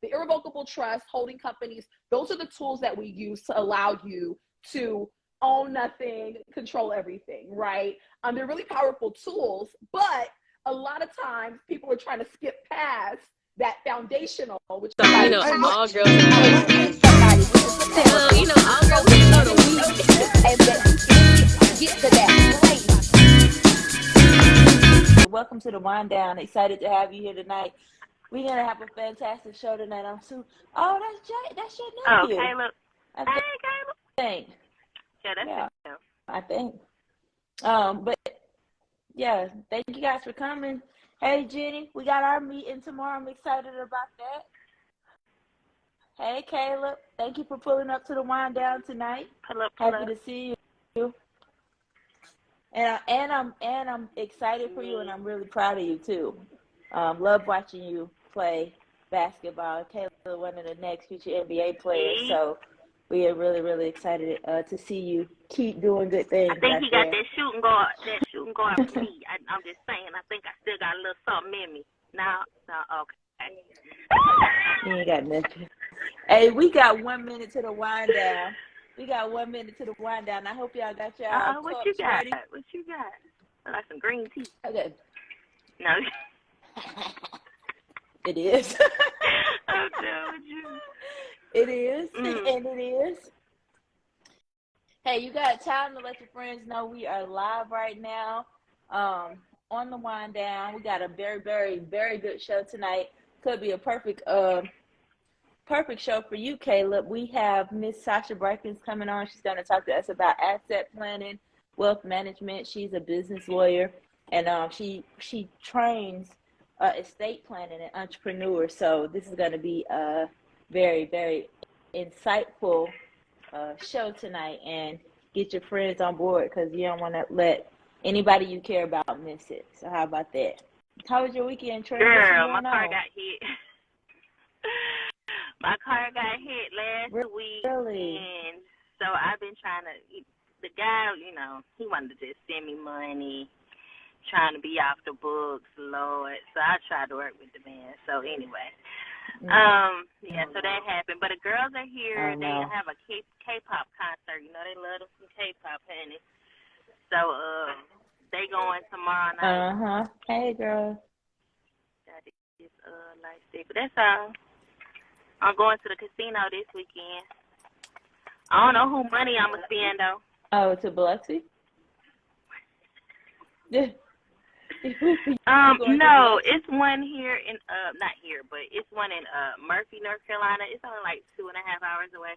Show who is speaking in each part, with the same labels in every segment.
Speaker 1: the irrevocable trust, holding companies. Those are the tools that we use to allow you to own nothing, control everything, right? They're really powerful tools, but a lot of times people are trying to skip past that foundational, which
Speaker 2: So, all girls are somebody. All girls are the weak, and then get to that place. Welcome to the WineDown. Excited to have you here tonight. We're gonna have a fantastic show tonight. I'm so. Oh, that's Jay. That's your nephew.
Speaker 3: Oh, Caleb. Hey, Caleb.
Speaker 2: Think.
Speaker 3: Yeah, that's it.
Speaker 2: I think. But yeah, thank you guys for coming. Hey, Jenny, we got our meeting tomorrow. I'm excited about that. Hey, Caleb, thank you for pulling up to the WineDown tonight.
Speaker 3: Pull up.
Speaker 2: Happy to see you. And I'm excited for you, and I'm really proud of you too. Love watching you play basketball. Caleb, one of the next future NBA players. So we are really, really excited to see you keep doing good things.
Speaker 3: I think he got that shooting guard for me. I'm just saying, I think I still got a little something in me. No, okay.
Speaker 2: You ain't got nothing. Hey, we got 1 minute to the WineDown. I hope y'all got y'all
Speaker 3: what you got?
Speaker 2: ready.
Speaker 3: What you got? I like some green tea.
Speaker 2: Okay.
Speaker 3: No.
Speaker 2: It is.
Speaker 3: I'm done with you.
Speaker 2: It is, and it is. Hey, you got time to let your friends know we are live right now on the WineDown. We got a very, very, very good show tonight. Could be a perfect show for you, Caleb. We have Miss Sa'cha Brackins coming on. She's going to talk to us about asset planning, wealth management. She's a business lawyer, and she trains estate planning and entrepreneurs. So this is going to be a very, very insightful show tonight, and get your friends on board because you don't want to let anybody you care about miss it. So how about that? How was your weekend, Trey?
Speaker 3: Girl, my car got hit. My car got hit last week, and so I've been trying to. The guy, he wanted to just send me money, trying to be off the books, Lord. So I tried to work with the man. So anyway. So that happened. But the girls are here. They have a K-pop concert. They love some K-pop, honey. So they going tomorrow night.
Speaker 2: Hey, girl.
Speaker 3: That is like that. But that's all. I'm going to the casino this weekend. I don't know who money I'm gonna spend though.
Speaker 2: Oh, to Biloxi? Yeah.
Speaker 3: No, it's one here in not here, but it's one in Murphy, North Carolina. It's only like 2.5 hours away.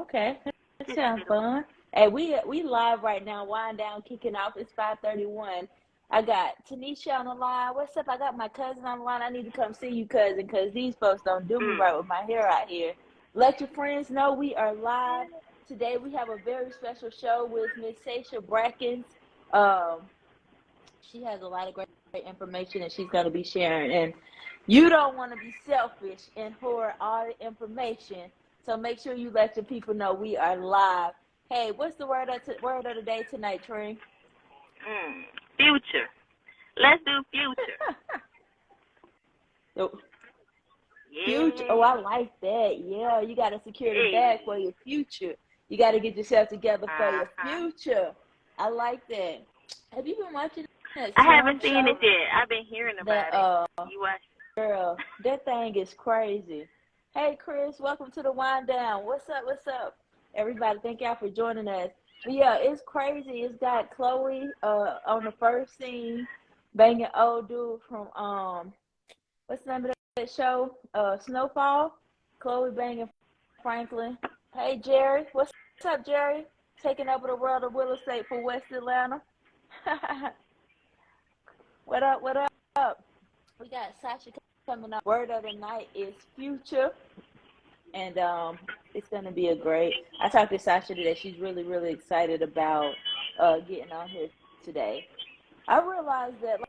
Speaker 2: Okay, that sounds fun. Hey, we live right now. WineDown kicking off. It's 5:31. I got Tanisha on the line. What's up? I got my cousin on the line. I need to come see you, cousin, because these folks don't do me right with my hair out here. Let your friends know we are live today. We have a very special show with Miss Sa'cha Brackins. She has a lot of great information that she's going to be sharing, and you don't want to be selfish and hoard all the information, so make sure you let your people know we are live. Hey, what's the word of the day tonight, Trey?
Speaker 3: Future. Let's do future.
Speaker 2: Future. Oh, I like that. Yeah, you got to secure the bag for your future. You got to get yourself together for your future. I like that. Have you been watching that?
Speaker 3: I haven't seen it yet. I've been hearing about it. You watched it?
Speaker 2: Girl, that thing is crazy. Hey, Chris, welcome to the WineDown. What's up? What's up? Everybody, thank y'all for joining us. But yeah, it's crazy. It's got Chloe on the first scene banging old dude from what's the name of that show? Snowfall. Chloe banging Franklin. Hey, Jerry. What's up, Jerry? Taking over the world of real estate for West Atlanta. What up? What up? We got Sa'cha coming up. Word of the night is future. And it's going to be a great. I talked to Sa'cha today. She's really, really excited about getting on here today. I realized that,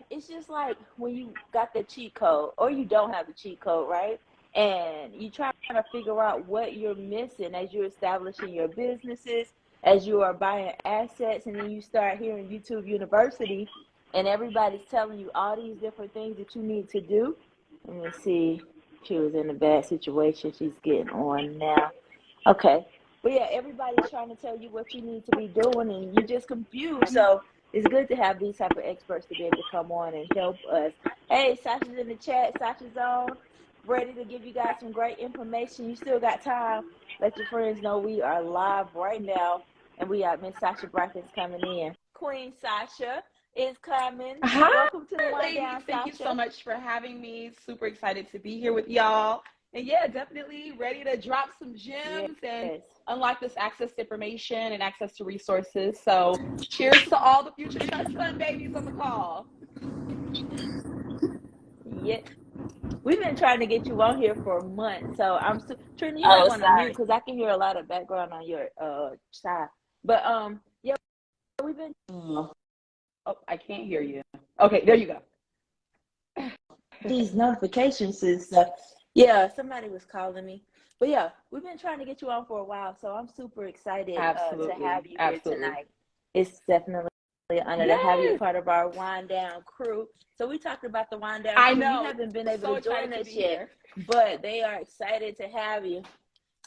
Speaker 2: it's just like when you got the cheat code, or you don't have the cheat code, right? And you try to figure out what you're missing as you're establishing your businesses, as you are buying assets, and then you start hearing YouTube University, and everybody's telling you all these different things that you need to do. Let me see. She was in a bad situation. She's getting on now. Okay. But yeah, everybody's trying to tell you what you need to be doing, and you're just confused. So it's good to have these type of experts to be able to come on and help us. Hey, Sasha's in the chat. Sasha's on, ready to give you guys some great information. You still got time. Let your friends know we are live right now, and we got Miss Sa'cha Brackins coming in. Queen Sa'cha is coming.
Speaker 1: Hi,
Speaker 2: welcome to the WineDown, Sa'cha.
Speaker 1: Thank you so much for having me. Super excited to be here with y'all. And yeah, definitely ready to drop some gems and unlock this access to information and access to resources. So cheers to all the future trust fund babies on the call.
Speaker 2: Yeah. We've been trying to get you on here for months. So I'm Trina, you might want to mute because I can hear a lot of background on your side. But yeah, we've been
Speaker 1: Oh, I can't hear you. Okay, there you go.
Speaker 2: These notifications and stuff. Yeah, somebody was calling me. But yeah, we've been trying to get you on for a while, so I'm super excited to have you here tonight. It's definitely an honor to have you part of our WineDown crew. So we talked about the WineDown crew.
Speaker 1: I know.
Speaker 2: You haven't been able to join us yet, but they are excited to have you.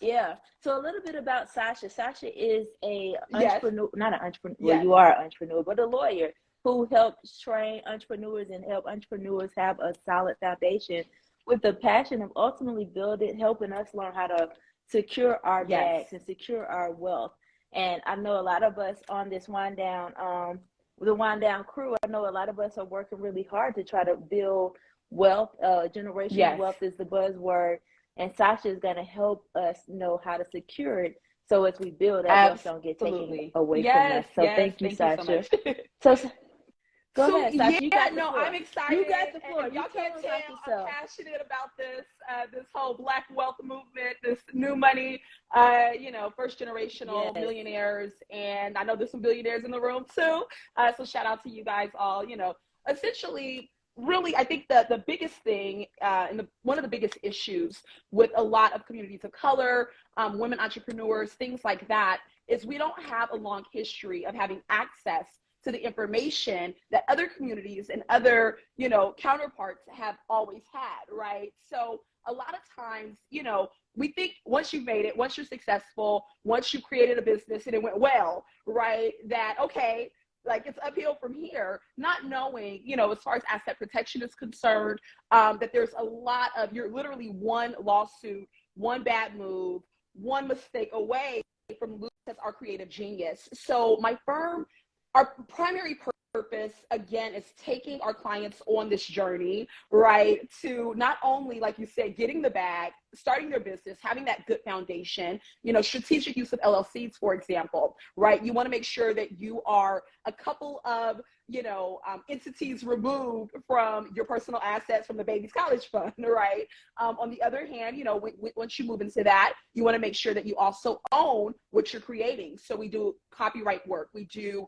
Speaker 2: Yeah. So a little bit about Sa'cha. Sa'cha is a entrepreneur, not an entrepreneur. Well, you are an entrepreneur, but a lawyer who helps train entrepreneurs and help entrepreneurs have a solid foundation with the passion of ultimately helping us learn how to secure our bags and secure our wealth. And I know a lot of us on this WineDown, the WineDown crew, I know a lot of us are working really hard to try to build wealth. Generational wealth is the buzzword. And Sa'cha is going to help us know how to secure it. So as we build, that wealth don't get taken away from us. So thank you, Sa'cha. So go ahead, Sa'cha. You got the floor.
Speaker 1: I'm excited.
Speaker 2: You got the floor.
Speaker 1: Y'all can't tell I'm passionate about this whole Black wealth movement, this new money, first generational millionaires. And I know there's some billionaires in the room too. So shout out to you guys all. Essentially, really, I think the biggest thing and one of the biggest issues with a lot of communities of color, women entrepreneurs, things like that, is we don't have a long history of having access to the information that other communities and other, counterparts have always had, right? So a lot of times, we think once you've made it, once you're successful, once you created a business and it went well, right, that, okay, like it's uphill from here, not knowing, as far as asset protection is concerned, that there's a lot of, you're literally one lawsuit, one bad move, one mistake away from losing our creative genius. So my firm, our primary purpose, again, is taking our clients on this journey, right, to not only, like you said, getting the bag, starting their business, having that good foundation, strategic use of LLCs, for example, right? You want to make sure that you are a couple of, entities removed from your personal assets from the baby's college fund, right? On the other hand, once you move into that, you want to make sure that you also own what you're creating. So we do copyright work, we do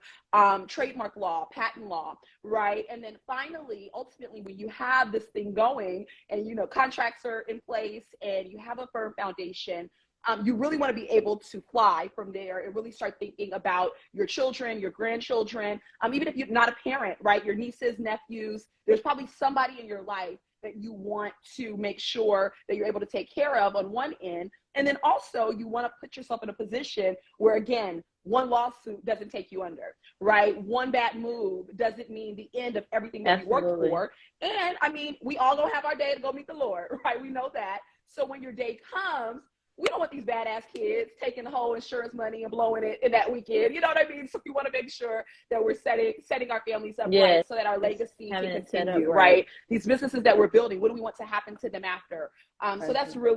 Speaker 1: trademark law, patent law, right? And then finally, ultimately, when you have this thing going and, contracts are in place and you have a firm foundation, you really want to be able to fly from there and really start thinking about your children, your grandchildren, even if you're not a parent, right? Your nieces, nephews, there's probably somebody in your life that you want to make sure that you're able to take care of on one end. And then also you want to put yourself in a position where, again, one lawsuit doesn't take you under, right? One bad move doesn't mean the end of everything that you worked for. And I mean, we all gonna have our day to go meet the Lord, right? We know that. So when your day comes, we don't want these badass kids taking the whole insurance money and blowing it in that weekend. You know what I mean? So we want to make sure that we're setting our families up right so that our legacy can continue, right? These businesses that we're building, what do we want to happen to them after? So that's what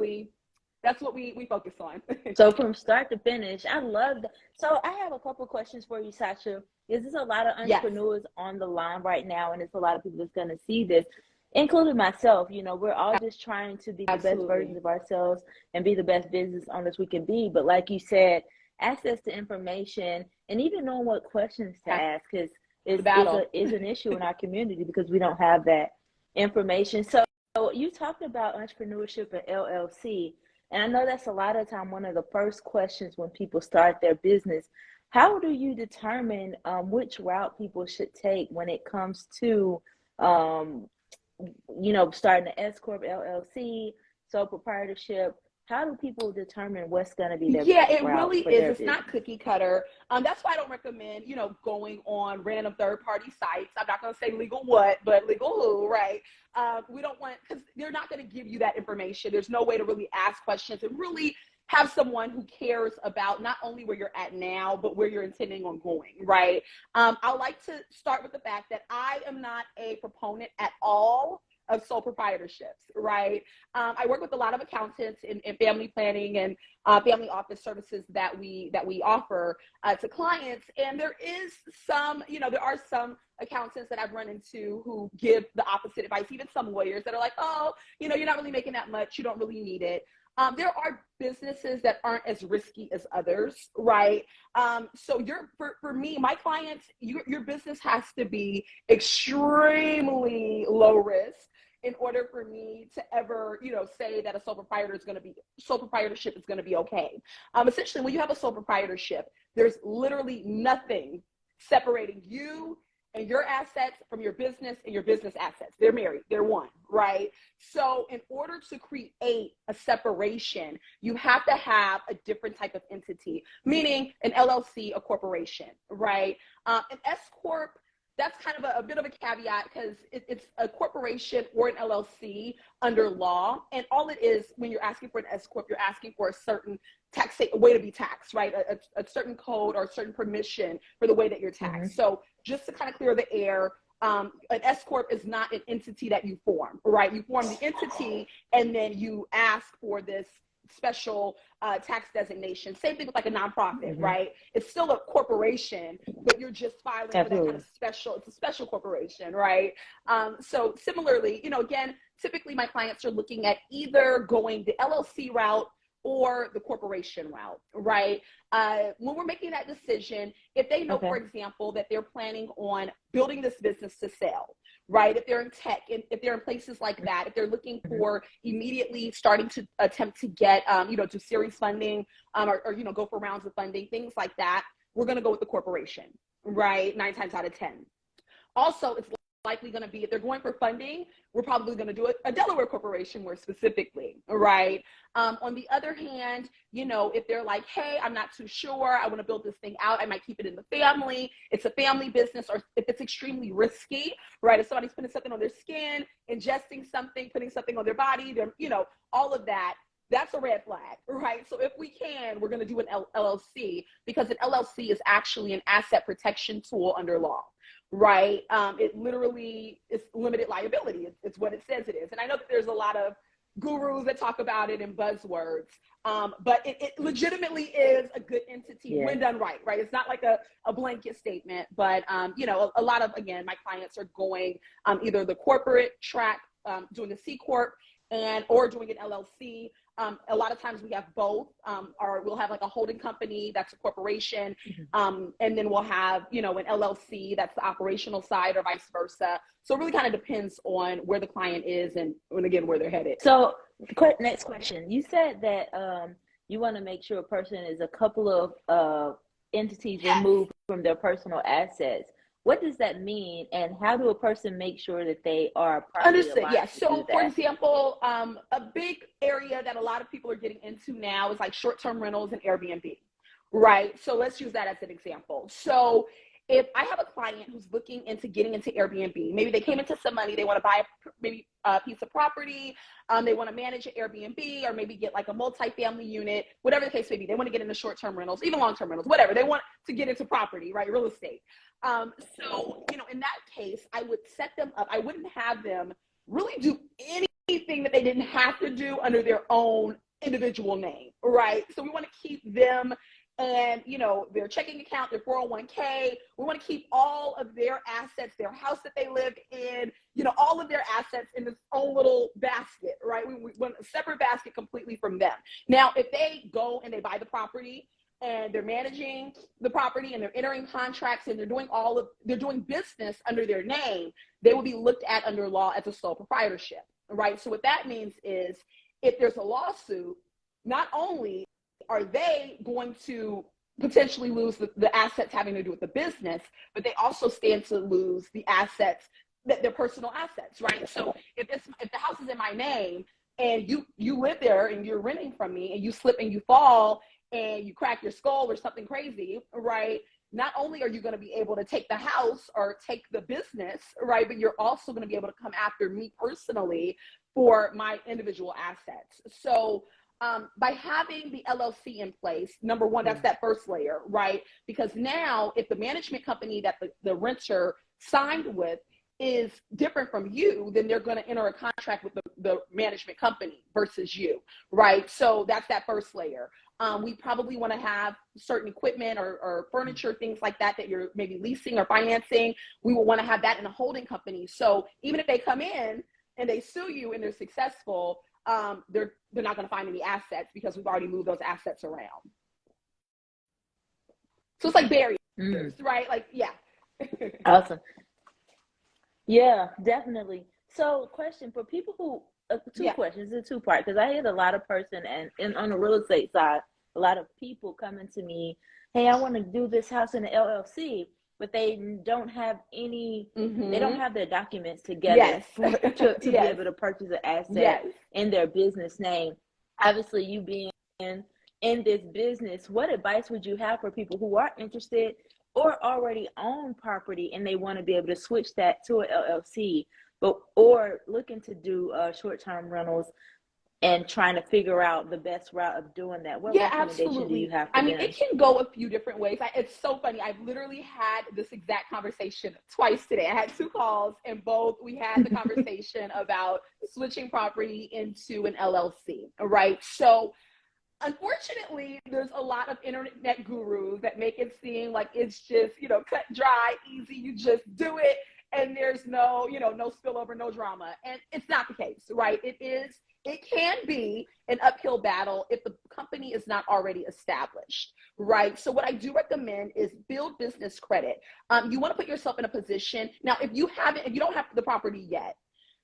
Speaker 1: we focus on.
Speaker 2: So from start to finish, I love that. So I have a couple questions for you, Sa'cha. Is there's a lot of entrepreneurs on the line right now, and it's a lot of people that's going to see this, including myself. We're all just trying to be the best versions of ourselves and be the best business owners we can be. But like you said, access to information and even knowing what questions to ask is an issue in our community because we don't have that information. So you talked about entrepreneurship and LLC, and I know that's a lot of time one of the first questions when people start their business. How do you determine which route people should take when it comes to starting an S Corp LLC, sole proprietorship, how do people determine what's going to be their
Speaker 1: Yeah,
Speaker 2: best
Speaker 1: it
Speaker 2: route
Speaker 1: really
Speaker 2: for
Speaker 1: is.
Speaker 2: their
Speaker 1: It's
Speaker 2: business?
Speaker 1: not cookie cutter. That's why I don't recommend, going on random third-party sites. I'm not going to say legal what, but legal who, right? We don't want, because they're not going to give you that information. There's no way to really ask questions and really have someone who cares about not only where you're at now, but where you're intending on going, right? I like to start with the fact that I am not a proponent at all of sole proprietorships, right? I work with a lot of accountants in family planning and family office services that we offer to clients. And there is some, there are some accountants that I've run into who give the opposite advice, even some lawyers that are like, oh, you're not really making that much. You don't really need it. There are businesses that aren't as risky as others, right? So for me, my clients, your business has to be extremely low risk in order for me to ever, say that a sole proprietorship is going to be okay. Essentially, when you have a sole proprietorship, there's literally nothing separating you and your assets from your business and your business assets. They're married, they're one, right? So in order to create a separation, you have to have a different type of entity, meaning an LLC, a corporation, right? An S Corp, that's kind of a bit of a caveat because it's a corporation or an LLC under law. And all it is when you're asking for an S Corp, you're asking for a certain a way to be taxed, right? A certain code or a certain permission for the way that you're taxed. Mm-hmm. So just to kind of clear the air, an S Corp is not an entity that you form, right? You form the entity and then you ask for this special tax designation. Same thing with like a nonprofit, mm-hmm. right? It's still a corporation, but you're just filing for that kind of special, it's a special corporation, right? So similarly, again, typically my clients are looking at either going the LLC route or the corporation route, right? When we're making that decision, if they know, for example, that they're planning on building this business to sell, right? If they're in tech, and if they're in places like that, if they're looking for immediately starting to attempt to get, do series funding, or go for rounds of funding, things like that, we're going to go with the corporation, right? 9 times out of 10. Also, it's likely going to be, if they're going for funding, we're probably going to do a Delaware corporation more specifically, right? On the other hand, if they're like, hey, I'm not too sure, I want to build this thing out, I might keep it in the family, it's a family business, or if it's extremely risky, right? If somebody's putting something on their skin, ingesting something, putting something on their body, all of that, that's a red flag, right? So if we can, we're going to do an LLC, because an LLC is actually an asset protection tool under law, right? It literally is limited liability. It's what it says it is. And I know that there's a lot of gurus that talk about it in buzzwords, but it legitimately is a good entity when done right? It's not like a blanket statement, but a lot of, again, my clients are going either the corporate track, doing a C Corp, or doing an LLC. A lot of times we have both, or we'll have like a holding company that's a corporation, and then we'll have, an LLC that's the operational side, or vice versa. So it really kind of depends on where the client is and again, where they're headed.
Speaker 2: So next question. You said that you want to make sure a person is a couple of entities removed from their personal assets. What does that mean, and how do a person make sure that they are properly
Speaker 1: Understood.
Speaker 2: aligned?
Speaker 1: Yes. So, for example, a big area that a lot of people are getting into now is like short-term rentals and Airbnb, right? So let's use that as an example. So if I have a client who's looking into getting into Airbnb, maybe they came into some money, they want to buy a piece of property, they want to manage an Airbnb, or maybe get like a multi-family unit, whatever the case may be. They want to get into short-term rentals, even long-term rentals, whatever. They want to get into property, right? Real estate. So, in that case, I would set them up. I wouldn't have them really do anything that they didn't have to do under their own individual name, right? So we want to keep them and, their checking account, their 401k. We want to keep all of their assets, their house that they live in, all of their assets in this own little basket, right? We want a separate basket completely from them. Now, if they go and they buy the property, and they're managing the property, and they're entering contracts, and they're doing business under their name, they will be looked at under law as a sole proprietorship, right? So what that means is, if there's a lawsuit, not only are they going to potentially lose the assets having to do with the business, but they also stand to lose the assets, their personal assets, right? So if the house is in my name, and you live there and you're renting from me and you slip and you fall and you crack your skull or something crazy, right? Not only are you going to be able to take the house or take the business, right, but you're also going to be able to come after me personally for my individual assets. So by having the LLC in place, number one, that's that first layer, right? Because now if the management company that the renter signed with is different from you, then they're going to enter a contract with the management company versus you, right? So that's that first layer. We probably want to have certain equipment or furniture, things like that, that you're maybe leasing or financing. We will want to have that in a holding company. So even if they come in and they sue you and they're successful, they're not going to find any assets because we've already moved those assets around. So it's like barriers, right? Like, yeah.
Speaker 2: Awesome. Yeah, definitely. So question for people who, questions, it's a two-part, because I hear a lot of person and on the real estate side, a lot of people coming to me, hey, I want to do this house in the LLC, but they don't have any, they don't have their documents together to be able to purchase an asset in their business name. Obviously, you being in this business, what advice would you have for people who are interested or already own property and they want to be able to switch that to an LLC, or looking to do short-term rentals and trying to figure out the best route of doing that? What recommendation do you have for them?
Speaker 1: It can go a few different ways. It's so funny. I've literally had this exact conversation twice today. I had 2 calls and both we had the conversation about switching property into an LLC, right? So unfortunately, there's a lot of internet gurus that make it seem like it's just, cut, dry, easy. You just do it and there's no, no spillover, no drama. And it's not the case, right? It can be an uphill battle if the company is not already established, right? So what I do recommend is build business credit. You want to put yourself in a position. Now, if you don't have the property yet,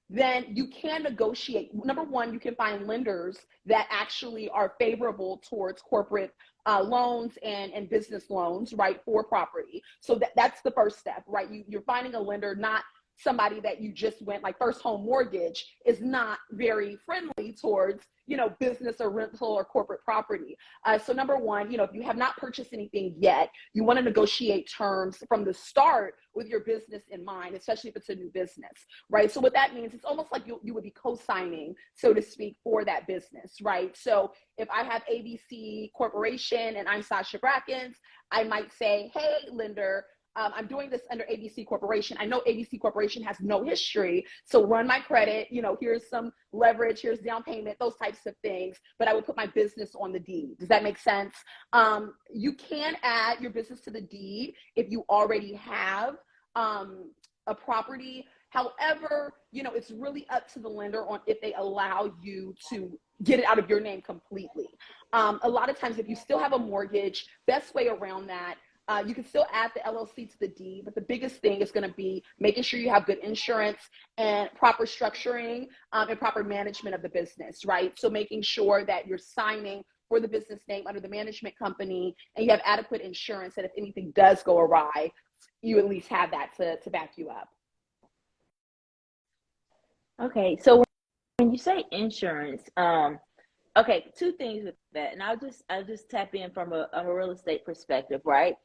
Speaker 1: then you can negotiate. Number one, you can find lenders that actually are favorable towards corporate loans and business loans, right, for property. So that's the first step, right? You're finding a lender, not somebody that you just went, like First Home Mortgage is not very friendly towards, business or rental or corporate property. So number one, if you have not purchased anything yet, you want to negotiate terms from the start with your business in mind, especially if it's a new business, right? So what that means, it's almost like you would be co-signing, so to speak, for that business, right? So if I have ABC Corporation and I'm Sa'cha Brackins, I might say, hey, lender, I'm doing this under ABC Corporation. I know ABC Corporation has no history, so run my credit, here's some leverage, here's down payment, those types of things, but I would put my business on the deed. Does that make sense? You can add your business to the deed if you already have a property. However, it's really up to the lender on if they allow you to get it out of your name completely. A lot of times, if you still have a mortgage, best way around that, you can still add the LLC to the deed, but the biggest thing is going to be making sure you have good insurance and proper structuring and proper management of the business, right? So making sure that you're signing for the business name under the management company and you have adequate insurance that if anything does go awry, you at least have that to back you up.
Speaker 2: Okay, so when you say insurance, okay, 2 things with that, and I'll just tap in from a real estate perspective, right?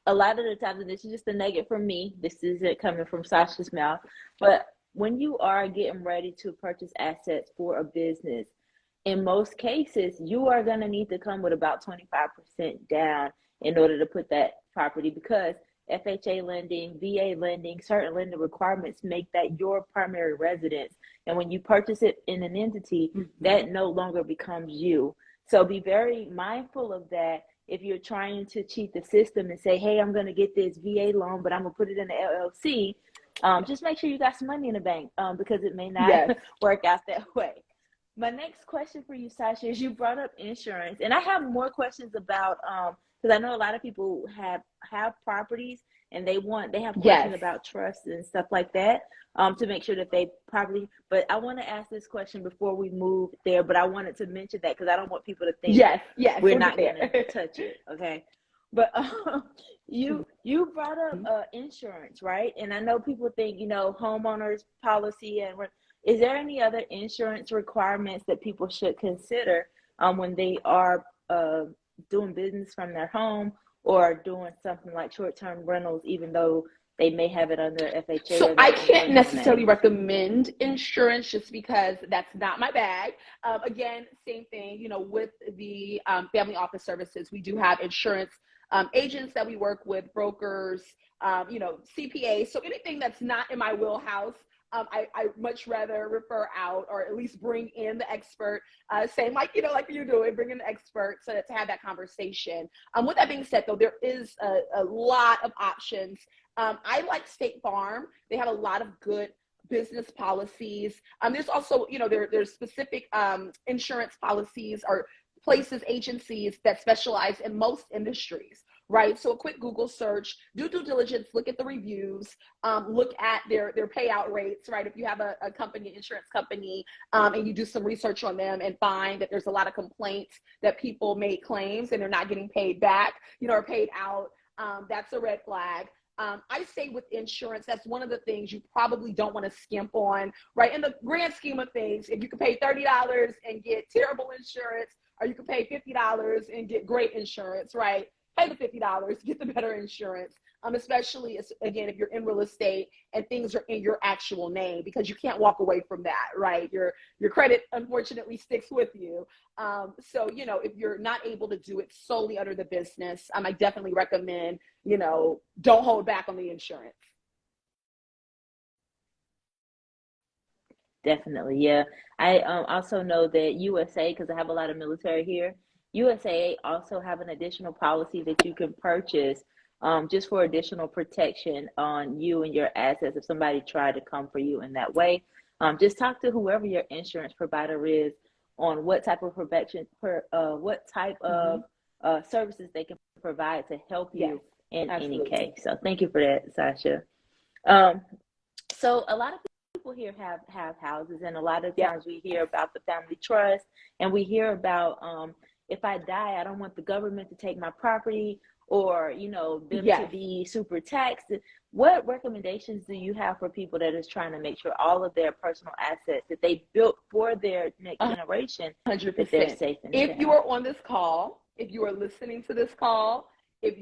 Speaker 2: A lot of the times, and this is just a nugget from me, this isn't coming from Sasha's mouth, but when you are getting ready to purchase assets for a business, in most cases, you are going to need to come with about 25% down in order to put that property, because FHA lending, VA lending, certain lending requirements make that your primary residence. And when you purchase it in an entity, that no longer becomes you. So be very mindful of that. If you're trying to cheat the system and say, hey, I'm going to get this VA loan, but I'm going to put it in the LLC, just make sure you got some money in the bank because it may not work out that way. My next question for you, Sa'cha, is you brought up insurance. And I have more questions about, because I know a lot of people have properties and they have questions about trust and stuff like that to make sure that they properly, but I want to ask this question before we move there, but I wanted to mention that because I don't want people to think we're not going to touch it, okay? But you brought up insurance, right? And I know people think, homeowners policy and Is there any other insurance requirements that people should consider when they are doing business from their home or doing something like short-term rentals, even though they may have it under FHA?
Speaker 1: So I can't necessarily recommend insurance just because that's not my bag. Again, same thing, you know, with the family office services, we do have insurance agents that we work with, brokers, you know, CPAs. So anything that's not in my wheelhouse, I much rather refer out or at least bring in the expert, same like, you know, like you're doing, bring in the expert so that to have that conversation. With that being said, though, there is a lot of options. I like State Farm. They have a lot of good business policies. There's also, you know, there's specific insurance policies or places, agencies that specialize in most industries, right? So a quick Google search, do due diligence, look at the reviews, look at their payout rates, right? If you have a company, insurance company, and you do some research on them and find that there's a lot of complaints that people made claims and they're not getting paid back, you know, or paid out, that's a red flag. I say with insurance, that's one of the things you probably don't want to skimp on, right? In the grand scheme of things, if you can pay $30 and get terrible insurance, or you can pay $50 and get great insurance, right? Pay the $50, get the better insurance, especially, again, if you're in real estate and things are in your actual name, because you can't walk away from that, right? Your credit, unfortunately, sticks with you. So, you know, if you're not able to do it solely under the business, I definitely recommend, you know, don't hold back on the insurance.
Speaker 2: Definitely, yeah. I also know that USA, because I have a lot of military here, USA also have an additional policy that you can purchase just for additional protection on you and your assets if somebody tried to come for you in that way. Just talk to whoever your insurance provider is on what type of protection, what type of services they can provide to help you in any case. So thank you for that, Sa'cha. So a lot of people here have houses, and a lot of times we hear about the family trust, and we hear about if I die, I don't want the government to take my property, or, you know, them to be super taxed. What recommendations do you have for people that is trying to make sure all of their personal assets that they built for their next generation,
Speaker 1: 100%,
Speaker 2: that they're safe?
Speaker 1: If you are on this call, if you are listening to this call, if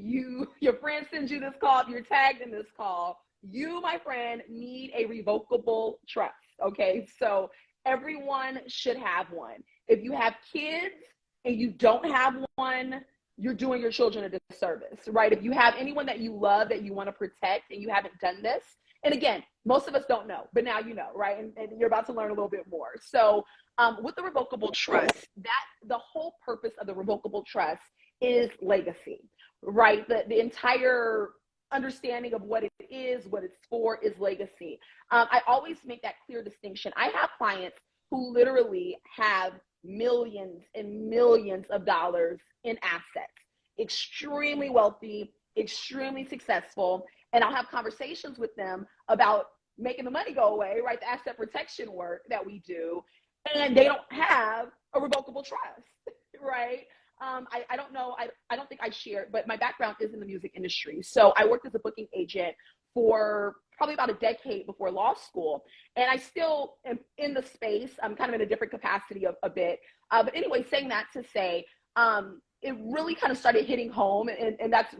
Speaker 1: your friend sends you this call, if you're tagged in this call, you, my friend, need a revocable trust, okay? So everyone should have one. If you have kids and you don't have one, you're doing your children a disservice, right? If you have anyone that you love that you want to protect and you haven't done this, and again, most of us don't know, but now you know, right? And you're about to learn a little bit more. So with the revocable trust, the whole purpose of the revocable trust is legacy, right? The entire understanding of what it is, what it's for, is legacy. I always make that clear distinction. I have clients who literally have millions and millions of dollars in assets, extremely wealthy, extremely successful. And I'll have conversations with them about making the money go away, right? The asset protection work that we do. And they don't have a revocable trust, right? I don't know. I don't think I shared, but my background is in the music industry. So I worked as a booking agent for probably about a decade before law school. And I still am in the space. I'm kind of in a different capacity a bit. But anyway, saying that to say, it really kind of started hitting home. And that's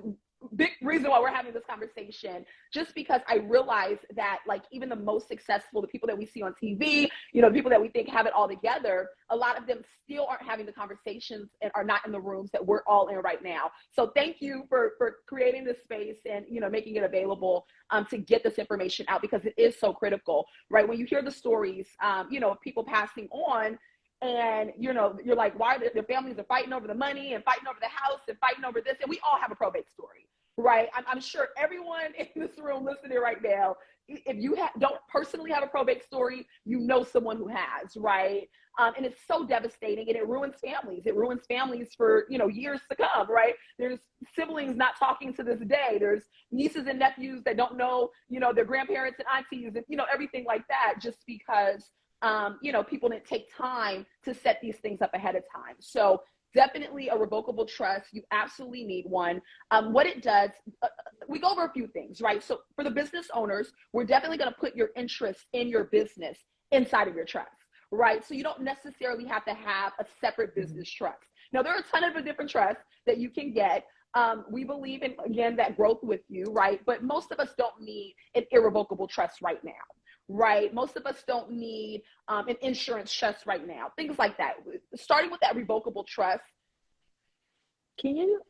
Speaker 1: big reason why we're having this conversation, just because I realized that, like, even the most successful, the people that we see on TV, you know, the people that we think have it all together, a lot of them still aren't having the conversations and are not in the rooms that we're all in right now. So thank you for creating this space and, you know, making it available to get this information out, because it is so critical, right? When you hear the stories, you know, of people passing on, and, you know, you're like, why their families are fighting over the money and fighting over the house and fighting over this. And we all have a probate story, right? I'm sure everyone in this room listening right now, if you don't personally have a probate story, you know someone who has, right? And it's so devastating, and it ruins families. It ruins families for, you know, years to come, right? There's siblings not talking to this day. There's nieces and nephews that don't know, you know, their grandparents and aunties and, you know, everything like that, just because you know, people didn't take time to set these things up ahead of time. So definitely a revocable trust. You absolutely need one. What it does, we go over a few things, right? So for the business owners, we're definitely going to put your interest in your business inside of your trust, right? So you don't necessarily have to have a separate business trust. Now, there are a ton of different trusts that you can get. We believe in, again, that growth with you, right? But most of us don't need an irrevocable trust right now, right? Most of us don't need an insurance trust right now, things like that. Starting with that revocable trust.
Speaker 2: Can you,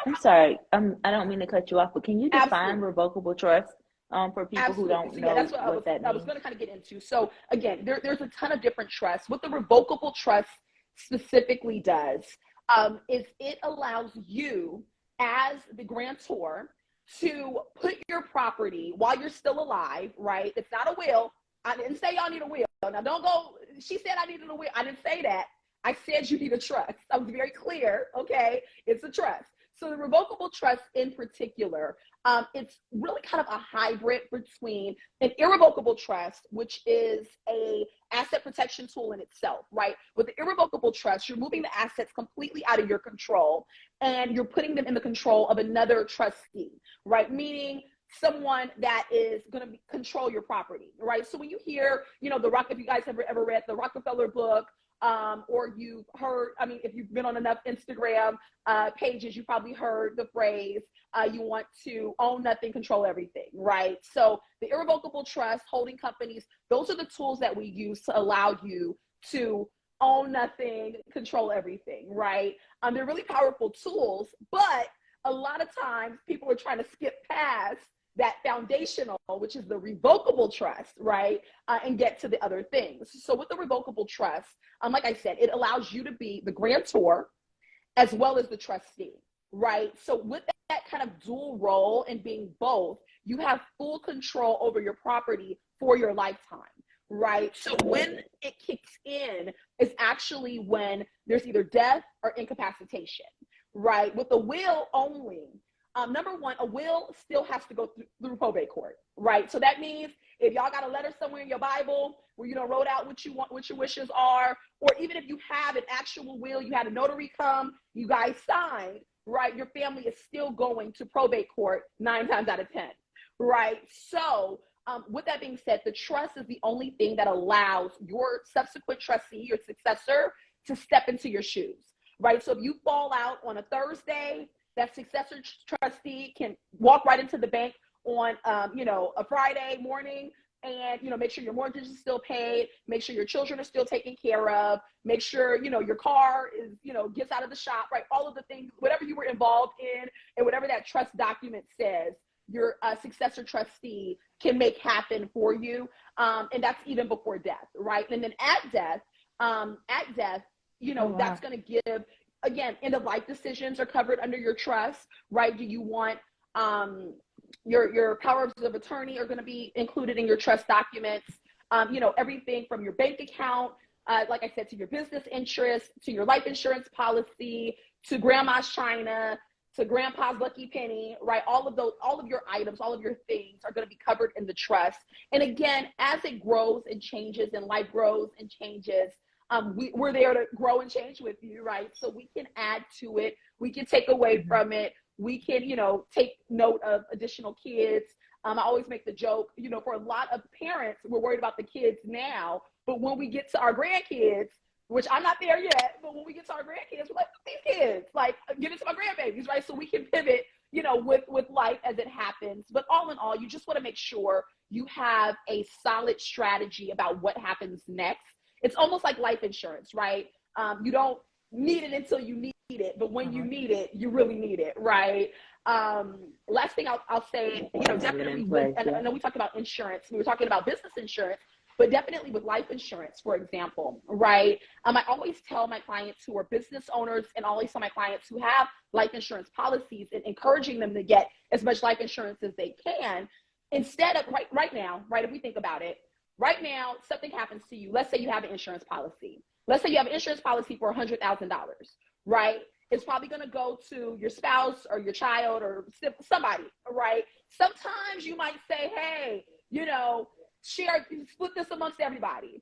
Speaker 2: I'm sorry, I don't mean to cut you off, but can you define
Speaker 1: Absolutely.
Speaker 2: revocable trust for people
Speaker 1: Absolutely.
Speaker 2: who don't
Speaker 1: So
Speaker 2: know
Speaker 1: that's what
Speaker 2: that means?
Speaker 1: I was going to kind of get into. So again, there's a ton of different trusts. What the revocable trust specifically does is it allows you as the grantor to put your property while you're still alive, right? It's not a will. I didn't say y'all need a will. Now don't go, she said I needed a will. I didn't say that. I said you need a trust. I was very clear, okay? It's a trust. So the revocable trust in particular, it's really kind of a hybrid between an irrevocable trust, which is a asset protection tool in itself, right? With the irrevocable trust, you're moving the assets completely out of your control and you're putting them in the control of another trustee, right? Meaning someone that is going to control your property, right? So when you hear, you know, if you guys have ever read the Rockefeller book, or you've heard, I mean, if you've been on enough Instagram pages, you probably heard the phrase, you want to own nothing, control everything, right? So the irrevocable trust, holding companies, those are the tools that we use to allow you to own nothing, control everything, right? They're really powerful tools, but a lot of times people are trying to skip past that foundational, which is the revocable trust, right? And get to the other things. So with the revocable trust, like I said, it allows you to be the grantor as well as the trustee, right? So with that kind of dual role and being both, you have full control over your property for your lifetime, right? So when it kicks in is actually when there's either death or incapacitation, right? With the will only, number one, a will still has to go through probate court, right? So that means if y'all got a letter somewhere in your Bible where you wrote out what you want, what your wishes are, or even if you have an actual will, you had a notary come, you guys signed, right? Your family is still going to probate court 9 times out of 10, right? So with that being said, the trust is the only thing that allows your subsequent trustee, your successor, to step into your shoes, right? So if you fall out on a Thursday, that successor trustee can walk right into the bank on, a Friday morning and, make sure your mortgage is still paid, make sure your children are still taken care of, make sure, your car is, gets out of the shop, right? All of the things, whatever you were involved in and whatever that trust document says, your successor trustee can make happen for you. And that's even before death, right? And then at death, that's going to give, again, end of life decisions are covered under your trust, right? Do you want your powers of attorney are going to be included in your trust documents? Everything from your bank account, like I said, to your business interest, to your life insurance policy, to grandma's china, to grandpa's lucky penny, right? All of your items, all of your things are going to be covered in the trust. And again, as it grows and changes and life grows and changes, we're there to grow and change with you, right? So we can add to it. We can take away from it. We can, take note of additional kids. I always make the joke, for a lot of parents, we're worried about the kids now, but when we get to our grandkids, which I'm not there yet, but when we get to our grandkids, we're like, these kids, like, give it to my grandbabies, right? So we can pivot, with life as it happens. But all in all, you just want to make sure you have a solid strategy about what happens next. It's almost like life insurance, right? You don't need it until you need it, but when you need it, you really need it, right? Last thing I'll say, definitely with, and I know we talked about insurance, we were talking about business insurance, but definitely with life insurance, for example, right? I always tell my clients who are business owners and always tell my clients who have life insurance policies and encouraging them to get as much life insurance as they can, instead of right now, right? If we think about it, right now, something happens to you. Let's say you have an insurance policy. Let's say you have an insurance policy for $100,000, right? It's probably going to go to your spouse or your child or somebody, right? Sometimes you might say, hey, split this amongst everybody.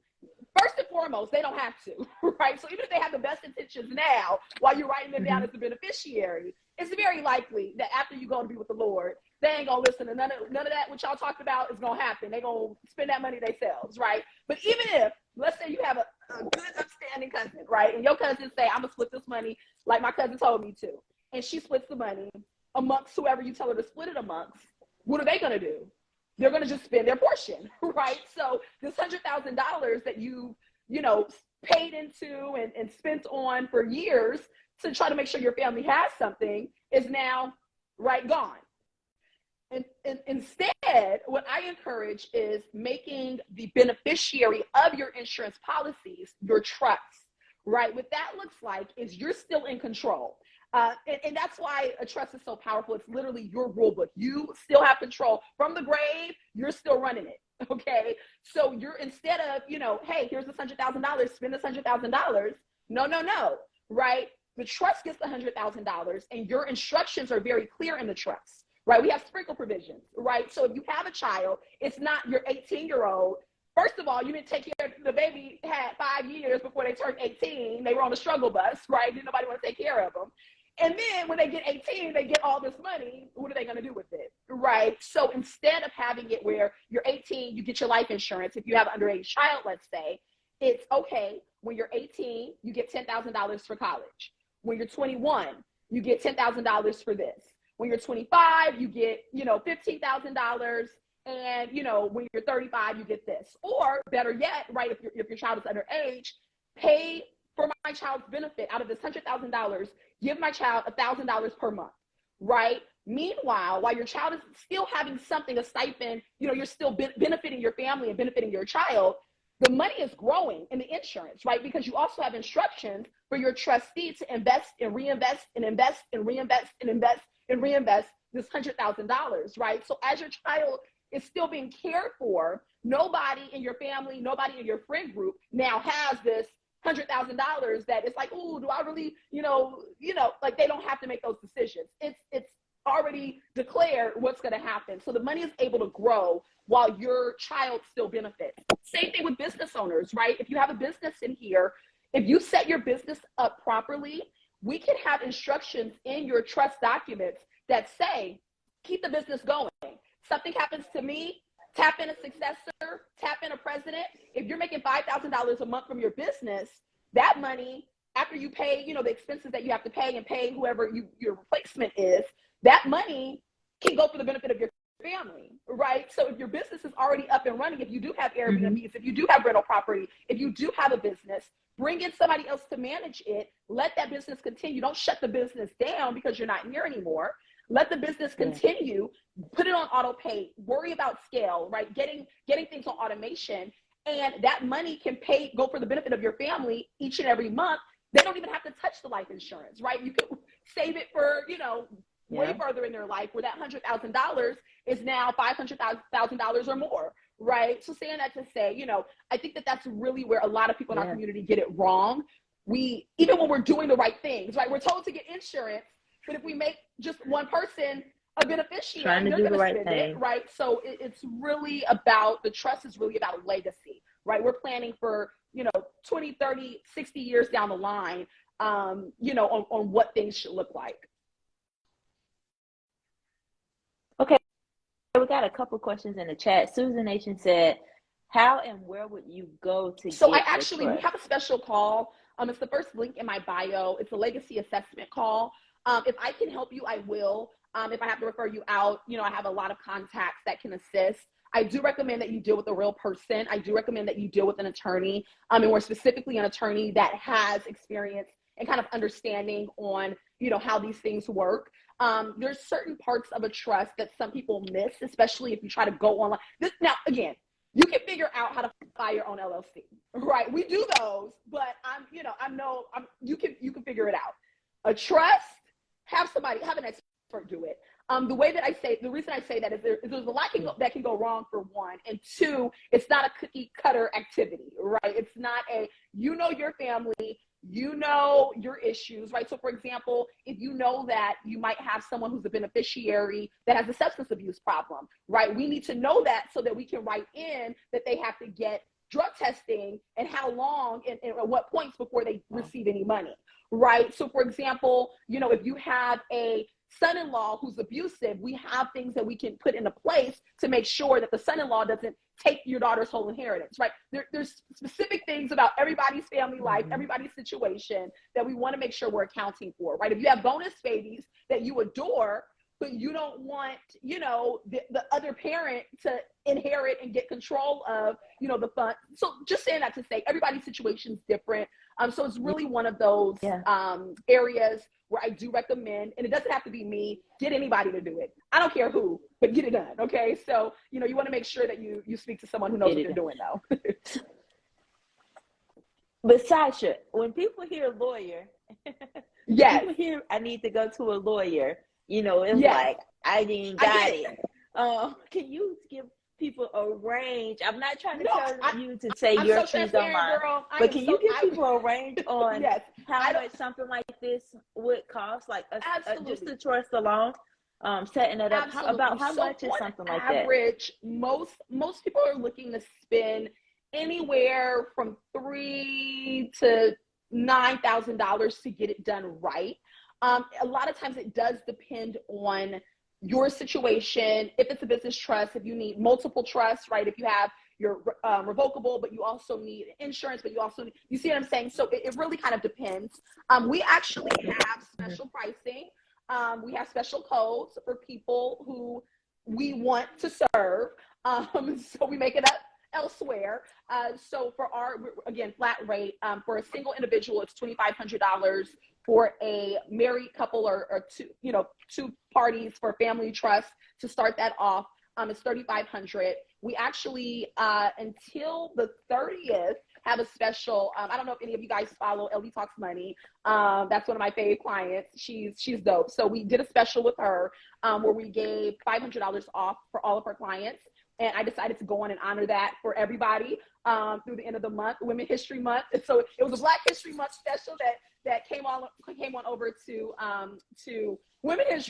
Speaker 1: First and foremost, they don't have to, right? So even if they have the best intentions now, while you're writing them down as the beneficiary, it's very likely that after you go to be with the Lord, they ain't gonna listen to none of that what y'all talked about is gonna happen. They gonna spend that money themselves, right? But even if, let's say you have a good upstanding cousin, right? And your cousin say, I'm gonna split this money like my cousin told me to. And she splits the money amongst whoever you tell her to split it amongst. What are they gonna do? They're gonna just spend their portion, right? So this $100,000 that you know, paid into and spent on for years to try to make sure your family has something is now, right, gone. And instead, what I encourage is making the beneficiary of your insurance policies your trust, right? What that looks like is you're still in control. And that's why a trust is so powerful. It's literally your rule book. You still have control. From the grave, you're still running it, okay? So you're, instead of, you know, hey, here's this $100,000, spend this $100,000. No, right? The trust gets the $100,000 and your instructions are very clear in the trust, right? We have sprinkle provisions, right? So if you have a child, it's not your 18-year-old. First of all, you didn't take care of the baby, had 5 years before they turned 18. They were on the struggle bus, right? Didn't nobody want to take care of them. And then when they get 18, they get all this money. What are they going to do with it, right? So instead of having it where you're 18, you get your life insurance. If you have an underage child, let's say, it's okay. When you're 18, you get $10,000 for college. When you're 21, you get $10,000 for this. When you're 25, you get, you know, $15,000. And, you know, when you're 35, you get this. Or better yet, right, if your child is underage, pay for my child's benefit out of this $100,000, give my child $1,000 per month, right? Meanwhile, while your child is still having something, a stipend, you know, you're still benefiting your family and benefiting your child, the money is growing in the insurance, right? Because you also have instructions for your trustee to invest and reinvest and invest and reinvest and invest and reinvest this $100,000, right? So as your child is still being cared for, nobody in your family, nobody in your friend group now has this $100,000 that it's like, ooh, do I really, you know, like they don't have to make those decisions. It's already declared what's going to happen. So the money is able to grow while your child still benefits. Same thing with business owners, right? If you have a business in here, if you set your business up properly, we can have instructions in your trust documents that say, keep the business going. Something happens to me, tap in a successor, tap in a president. If you're making $5,000 a month from your business, that money, after you pay, you know, the expenses that you have to pay and pay whoever your replacement is, that money can go for the benefit of your family, right? So if your business is already up and running, if you do have Airbnbs, if you do have rental property, if you do have a business, bring in somebody else to manage it. Let that business continue. Don't shut the business down because you're not here anymore. Let the business continue. Put it on auto pay. Worry about scale, right? Getting things on automation, and that money can go for the benefit of your family each and every month. They don't even have to touch the life insurance, right? You can save it for, you know, way further in their life, where that $100,000 is now $500,000 or more, right? So saying that to say, you know, I think that that's really where a lot of people in our community get it wrong. Even when we're doing the right things, right? We're told to get insurance, but if we make just one person a beneficiary, they're going to spend it, right? So it's really about, the trust is really about legacy, right? We're planning for, you know, 20, 30, 60 years down the line, you know, on what things should look like.
Speaker 2: Okay, we got a couple questions in the chat. Sa'cha Nation said, how and where would you go to
Speaker 1: So
Speaker 2: get
Speaker 1: we have a special call. It's the first link in my bio. It's a legacy assessment call. If I can help you, I will. If I have to refer you out, you know, I have a lot of contacts that can assist. I do recommend that you deal with a real person. I do recommend that you deal with an attorney, and more specifically an attorney that has experience and kind of understanding on, you know, how these things work. There's certain parts of a trust that some people miss, especially if you try to go online. Now, again, you can figure out how to file your own LLC, right? We do those, but you can figure it out. A trust, have an expert do it. The reason I say that is there's a lot that can go wrong, for one, and two, it's not a cookie cutter activity, right? It's not your family, your issues, right? So for example, if you know that you might have someone who's a beneficiary that has a substance abuse problem, right? We need to know that so that we can write in that they have to get drug testing and how long and at what points before they receive any money, right? So for example, you know, if you have a son-in-law who's abusive, we have things that we can put into place to make sure that the son-in-law doesn't take your daughter's whole inheritance, right? There's specific things about everybody's family life, everybody's situation that we want to make sure we're accounting for, right? If you have bonus babies that you adore, but you don't want, you know, the other parent to inherit and get control of, you know, the fund. So just saying that to say everybody's situation is different. So it's really one of those areas where I do recommend, and it doesn't have to be me, get anybody to do it. I don't care who, but get it done, okay? So, you know, you want to make sure that you speak to someone who knows what they're doing though.
Speaker 2: But Sa'cha, when people hear lawyer, people hear I need to go to a lawyer, you know, it's like, I didn't got it. Can you give people a range? I'm not trying to tell you to say your truth on mine, but can you give people a range on how much something like this would cost? Like just the choice alone, setting it up. About how much is something like that?
Speaker 1: Average, most people are looking to spend anywhere from $3,000 to $9,000 to get it done right. A lot of times it does depend on your situation. If it's a business trust, if you need multiple trusts, right? If you have your revocable, but you also need insurance, but you also need, you see what I'm saying? So it really kind of depends. We actually have special pricing. We have special codes for people who we want to serve. So we make it up elsewhere. So for our, again, flat rate, for a single individual, it's $2,500. For a married couple or two parties for family trust to start that off, it's $3,500. We actually, until the 30th, have a special, I don't know if any of you guys follow LD Talks Money. That's one of my favorite clients. She's dope. So we did a special with her where we gave $500 off for all of her clients. And I decided to go on and honor that for everybody through the end of the month, Women History Month. And so it was a Black History Month special that came on over to Women's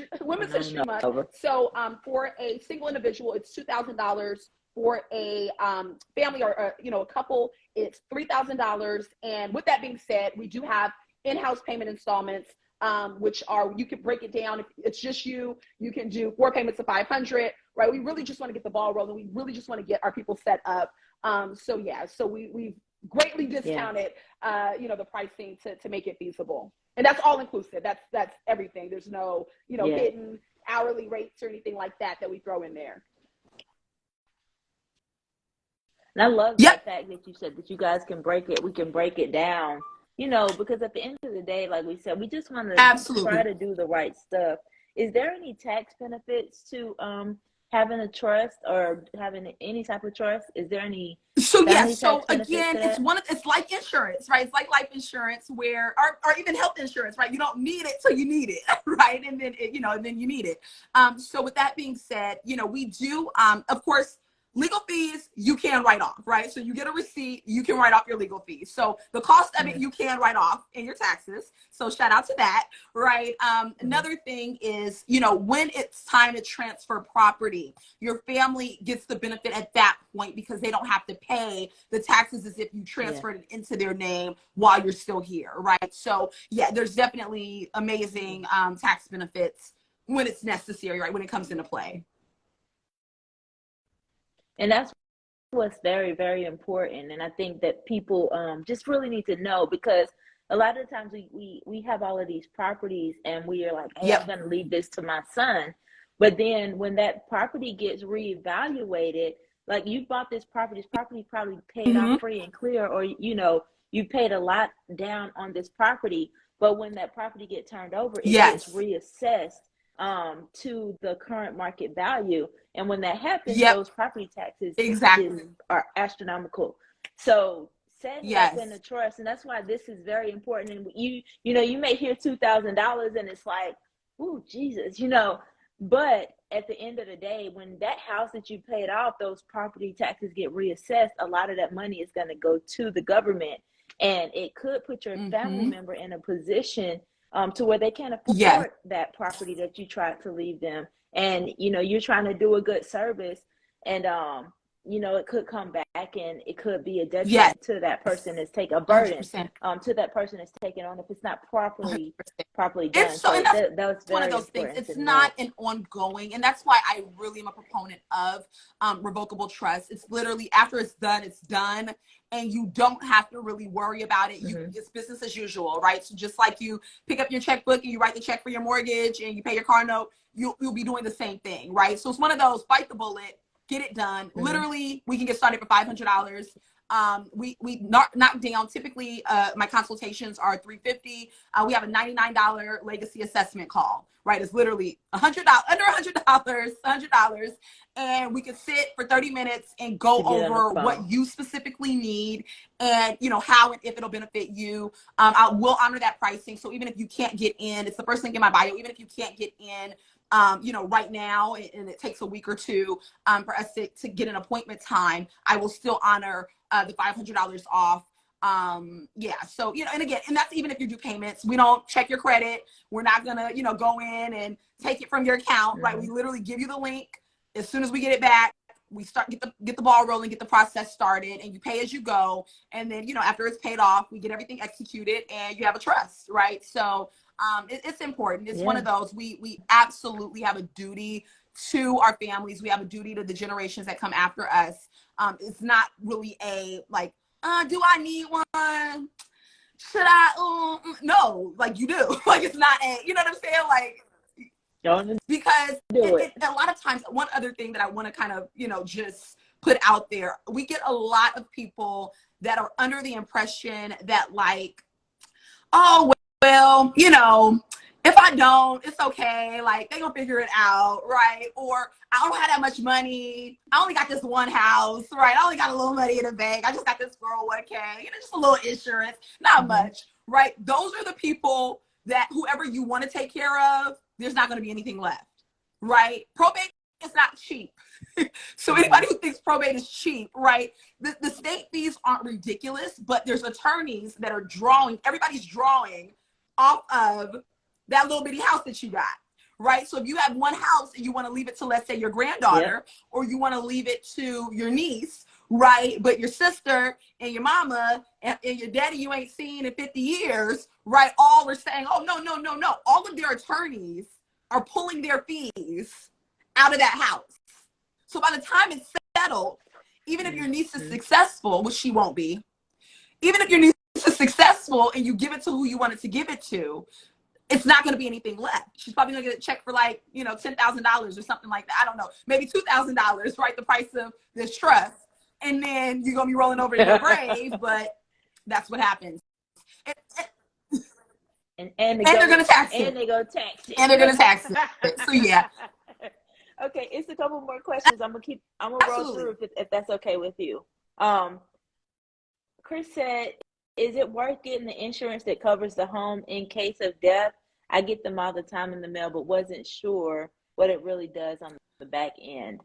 Speaker 1: History Month. So for a single individual, it's $2,000. For a family or a couple, it's $3,000. And with that being said, we do have in-house payment installments, which are, you can break it down. If it's just you can do 4 payments of $500, right? We really just want to get the ball rolling. We really just want to get our people set up. So we've greatly discounted, the pricing to make it feasible. And that's all inclusive. That's everything. There's no, hidden hourly rates or anything like that we throw in there.
Speaker 2: And I love the fact that you said that you guys can we can break it down, because at the end of the day, like we said, we just want to try to do the right stuff. Is there any tax benefits to having a trust or having any type of trust? Is there any?
Speaker 1: So again, it's like insurance, right? It's like life insurance or even health insurance, right? You don't need it till you need it, right? And then and then you need it. So with that being said, we do of course, legal fees you can write off, right? So you get a receipt, you can write off your legal fees. So the cost of it you can write off in your taxes. So shout out to that, right? Another thing is, when it's time to transfer property, your family gets the benefit at that point because they don't have to pay the taxes as if you transferred it into their name while you're still here, right? So there's definitely amazing tax benefits when it's necessary, right? When it comes into play.
Speaker 2: And that's what's very, very important. And I think that people just really need to know, because a lot of times we have all of these properties and we are like, hey, I'm going to leave this to my son. But then when that property gets reevaluated, like you bought this property probably paid off free and clear, or, you paid a lot down on this property. But when that property gets turned over, it gets reassessed to the current market value. And when that happens, those property taxes are astronomical. So setting up in a trust, and that's why this is very important. And you may hear $2,000 and it's like, oh, Jesus, but at the end of the day, when that house that you paid off, those property taxes get reassessed, a lot of that money is going to go to the government. And it could put your family member in a position to where they can't afford that property that you tried to leave them. And, you're trying to do a good service. And you know, it could come back and it could be a
Speaker 1: Yes,
Speaker 2: detriment to that person that's taking a burden
Speaker 1: 100%.
Speaker 2: to that person that's taking on if it's not properly
Speaker 1: 100%.
Speaker 2: done.
Speaker 1: It's so,
Speaker 2: So
Speaker 1: and that's
Speaker 2: that was
Speaker 1: one of
Speaker 2: very
Speaker 1: those things.
Speaker 2: important
Speaker 1: It's
Speaker 2: to know.
Speaker 1: not an ongoing, and that's why I really am a proponent of revocable trust. It's literally after it's done, and you don't have to really worry about it. It's business as usual, right? So just like you pick up your checkbook and you write the check for your mortgage and you pay your car note, you'll be doing the same thing, right? So it's one of those, bite the bullet, get it done. Literally, we can get started for $500. We knock down, typically my consultations are $350. We have a $99 legacy assessment call, right? It's literally $100, under $100, and we can sit for 30 minutes and go over what you specifically need and, you know, how and if it'll benefit you. I will honor that pricing. So even if you can't get in, it's the first link in my bio, even if you can't get in, you know, right now, and it takes a week or two for us to get an appointment time, I will still honor the $500 off. Yeah, so, you know, and again, and that's even if you do payments. We don't check your credit. We're not gonna, you know, go in and take it from your account, right? We literally give you the link. As soon as we get it back, we start get the ball rolling, get the process started, and you pay as you go. And then, you know, after it's paid off, we get everything executed and you have a trust, right? So it's important. It's one of those, we absolutely have a duty to our families. We have a duty to the generations that come after us. It's not really a like, do I need one? Should I? No, like you do. Like it's not a, you know what I'm saying? Like, because a lot of times, one other thing that I want to kind of, you know, just put out there, we get a lot of people that are under the impression that like, oh, well, you know, if I don't, it's okay. Like they gonna figure it out, right? Or I don't have that much money. I only got this one house, right? I only got a little money in the bank. I just got this 401k, you know, just a little insurance, not much, right? Those are the people that whoever you want to take care of, there's not going to be anything left, right? Probate is not cheap. So anybody who thinks probate is cheap, right? The state fees aren't ridiculous, but there's attorneys that are everybody's drawing off of that little bitty house that you got, right? So if you have one house and you want to leave it to, let's say, your granddaughter, or you want to leave it to your niece, right? But your sister and your mama and your daddy you ain't seen in 50 years, right? All are saying, oh, no. All of their attorneys are pulling their fees out of that house. So by the time it's settled, even if your niece is successful, which she won't be, even if your niece is successful and you give it to who you wanted to give it to, it's not going to be anything left. She's probably going to get a check for like, you know, $10,000 or something like that. I don't know, maybe $2,000, right? The price of this trust. And then you're going to be rolling over in your grave, but that's what happens. And they're going to tax it.
Speaker 2: And they're going to tax it.
Speaker 1: And they're going to tax it. So yeah.
Speaker 2: Okay, it's a couple more questions. I'm gonna roll through if that's okay with you. Chris said, is it worth getting the insurance that covers the home in case of death? I get them all the time in the mail, but wasn't sure what it really does on the back end.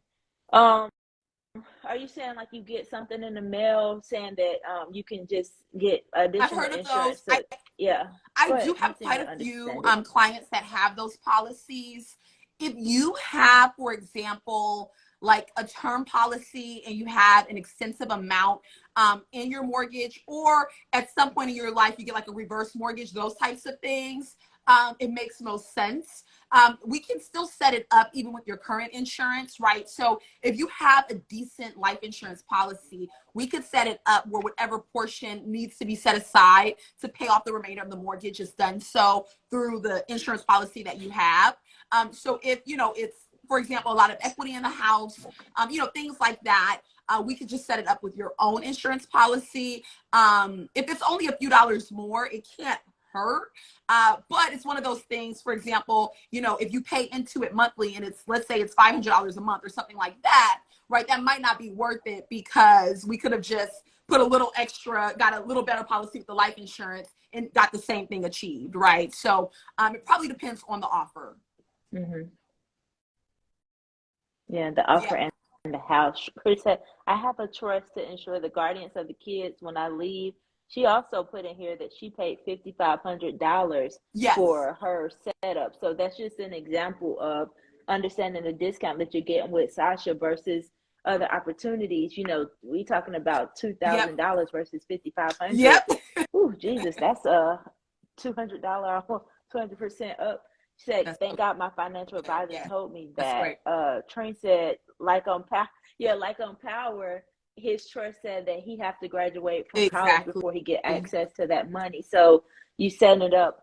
Speaker 2: Are you saying like you get something in the mail saying that you can just get additional
Speaker 1: I've heard
Speaker 2: insurance?
Speaker 1: of those. I do have quite a few clients that have those policies. If you have, for example, like a term policy and you have an extensive amount in your mortgage, or at some point in your life you get like a reverse mortgage, those types of things, it makes most sense. We can still set it up even with your current insurance, right? So if you have a decent life insurance policy, we could set it up where whatever portion needs to be set aside to pay off the remainder of the mortgage is done so through the insurance policy that you have. So if, you know, it's, for example, a lot of equity in the house, you know, things like that, we could just set it up with your own insurance policy. If it's only a few dollars more, it can't hurt. But it's one of those things, for example, you know, if you pay into it monthly and it's, let's say it's $500 a month or something like that, right? That might not be worth it because we could have just put a little extra, got a little better policy with the life insurance and got the same thing achieved, right? So it probably depends on the offer.
Speaker 2: Yeah, the offer and the house. Chris said, I have a trust to ensure the guardians of the kids when I leave. She also put in here that she paid $5,500 for her setup. So that's just an example of understanding the discount that you're getting with Sa'cha versus other opportunities. You know, we talking about $2,000 versus $5,500.
Speaker 1: Yep.
Speaker 2: Ooh, Jesus, that's a $200, 200% up. She said, "Thank God my financial advisor told me that." Train said, like on Power, his trust said that he have to graduate from college before he get access to that money. So you setting it up.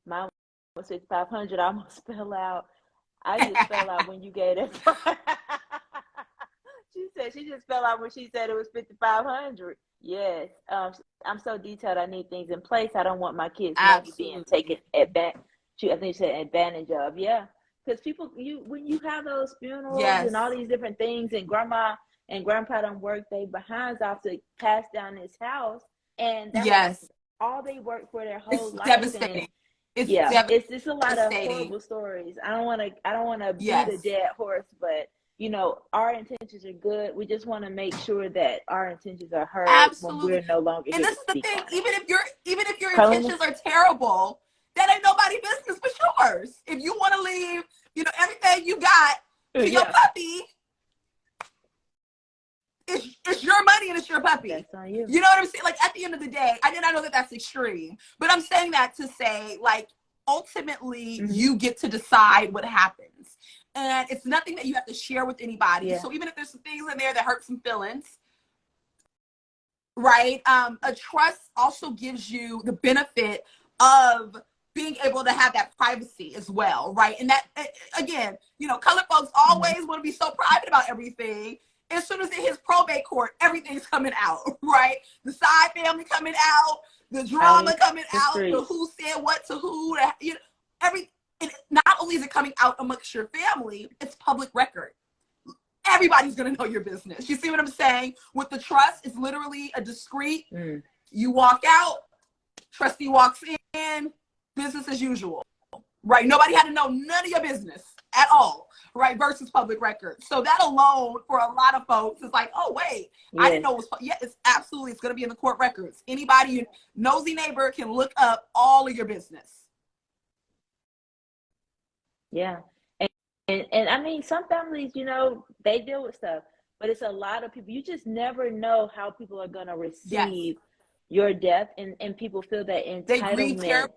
Speaker 2: Mine was 5,500. I almost fell out. I just fell out when you gave it. She said she just fell out when she said it was 5,500. Yes. I'm so detailed. I need things in place. I don't want my kids being taken advantage. I think she said advantage of. Yeah. Because people, when you have those funerals and all these different things, and grandma and grandpa don't work they behinds off to pass down this house, and that's all they work for their whole life.
Speaker 1: Devastating.
Speaker 2: And it's just a lot of horrible stories. I don't want to beat a dead horse, but you know, our intentions are good. We just want to make sure that our intentions are heard when we're no longer here.
Speaker 1: And this is the thing, even if your intentions are terrible, that ain't nobody's business but yours. If you want to leave, you know, everything you got to your puppy, it's your money and it's your puppy.
Speaker 2: That's on you.
Speaker 1: You know what I'm saying? Like, at the end of the day, I know that that's extreme, but I'm saying that to say, like, ultimately, you get to decide what happens. And it's nothing that you have to share with anybody. Yeah. So even if there's some things in there that hurt some feelings, right? A trust also gives you the benefit of being able to have that privacy as well, right? And that, again, you know, colored folks always want to be so private about everything. As soon as it hits probate court, everything's coming out, right? The side family coming out, the drama coming out, the who said what to who, you know, and not only is it coming out amongst your family, it's public record. Everybody's going to know your business. You see what I'm saying? With the trust, it's literally a discreet, you walk out, trustee walks in, business as usual, right? Nobody had to know none of your business at all, right? Versus public record. So that alone, for a lot of folks, is like, oh, wait, I didn't know it was, it's absolutely, it's going to be in the court records. Anybody, nosy neighbor can look up all of your business.
Speaker 2: Yeah. And I mean, some families, you know, they deal with stuff, but it's a lot of people. You just never know how people are going to receive your death, and people feel that entitlement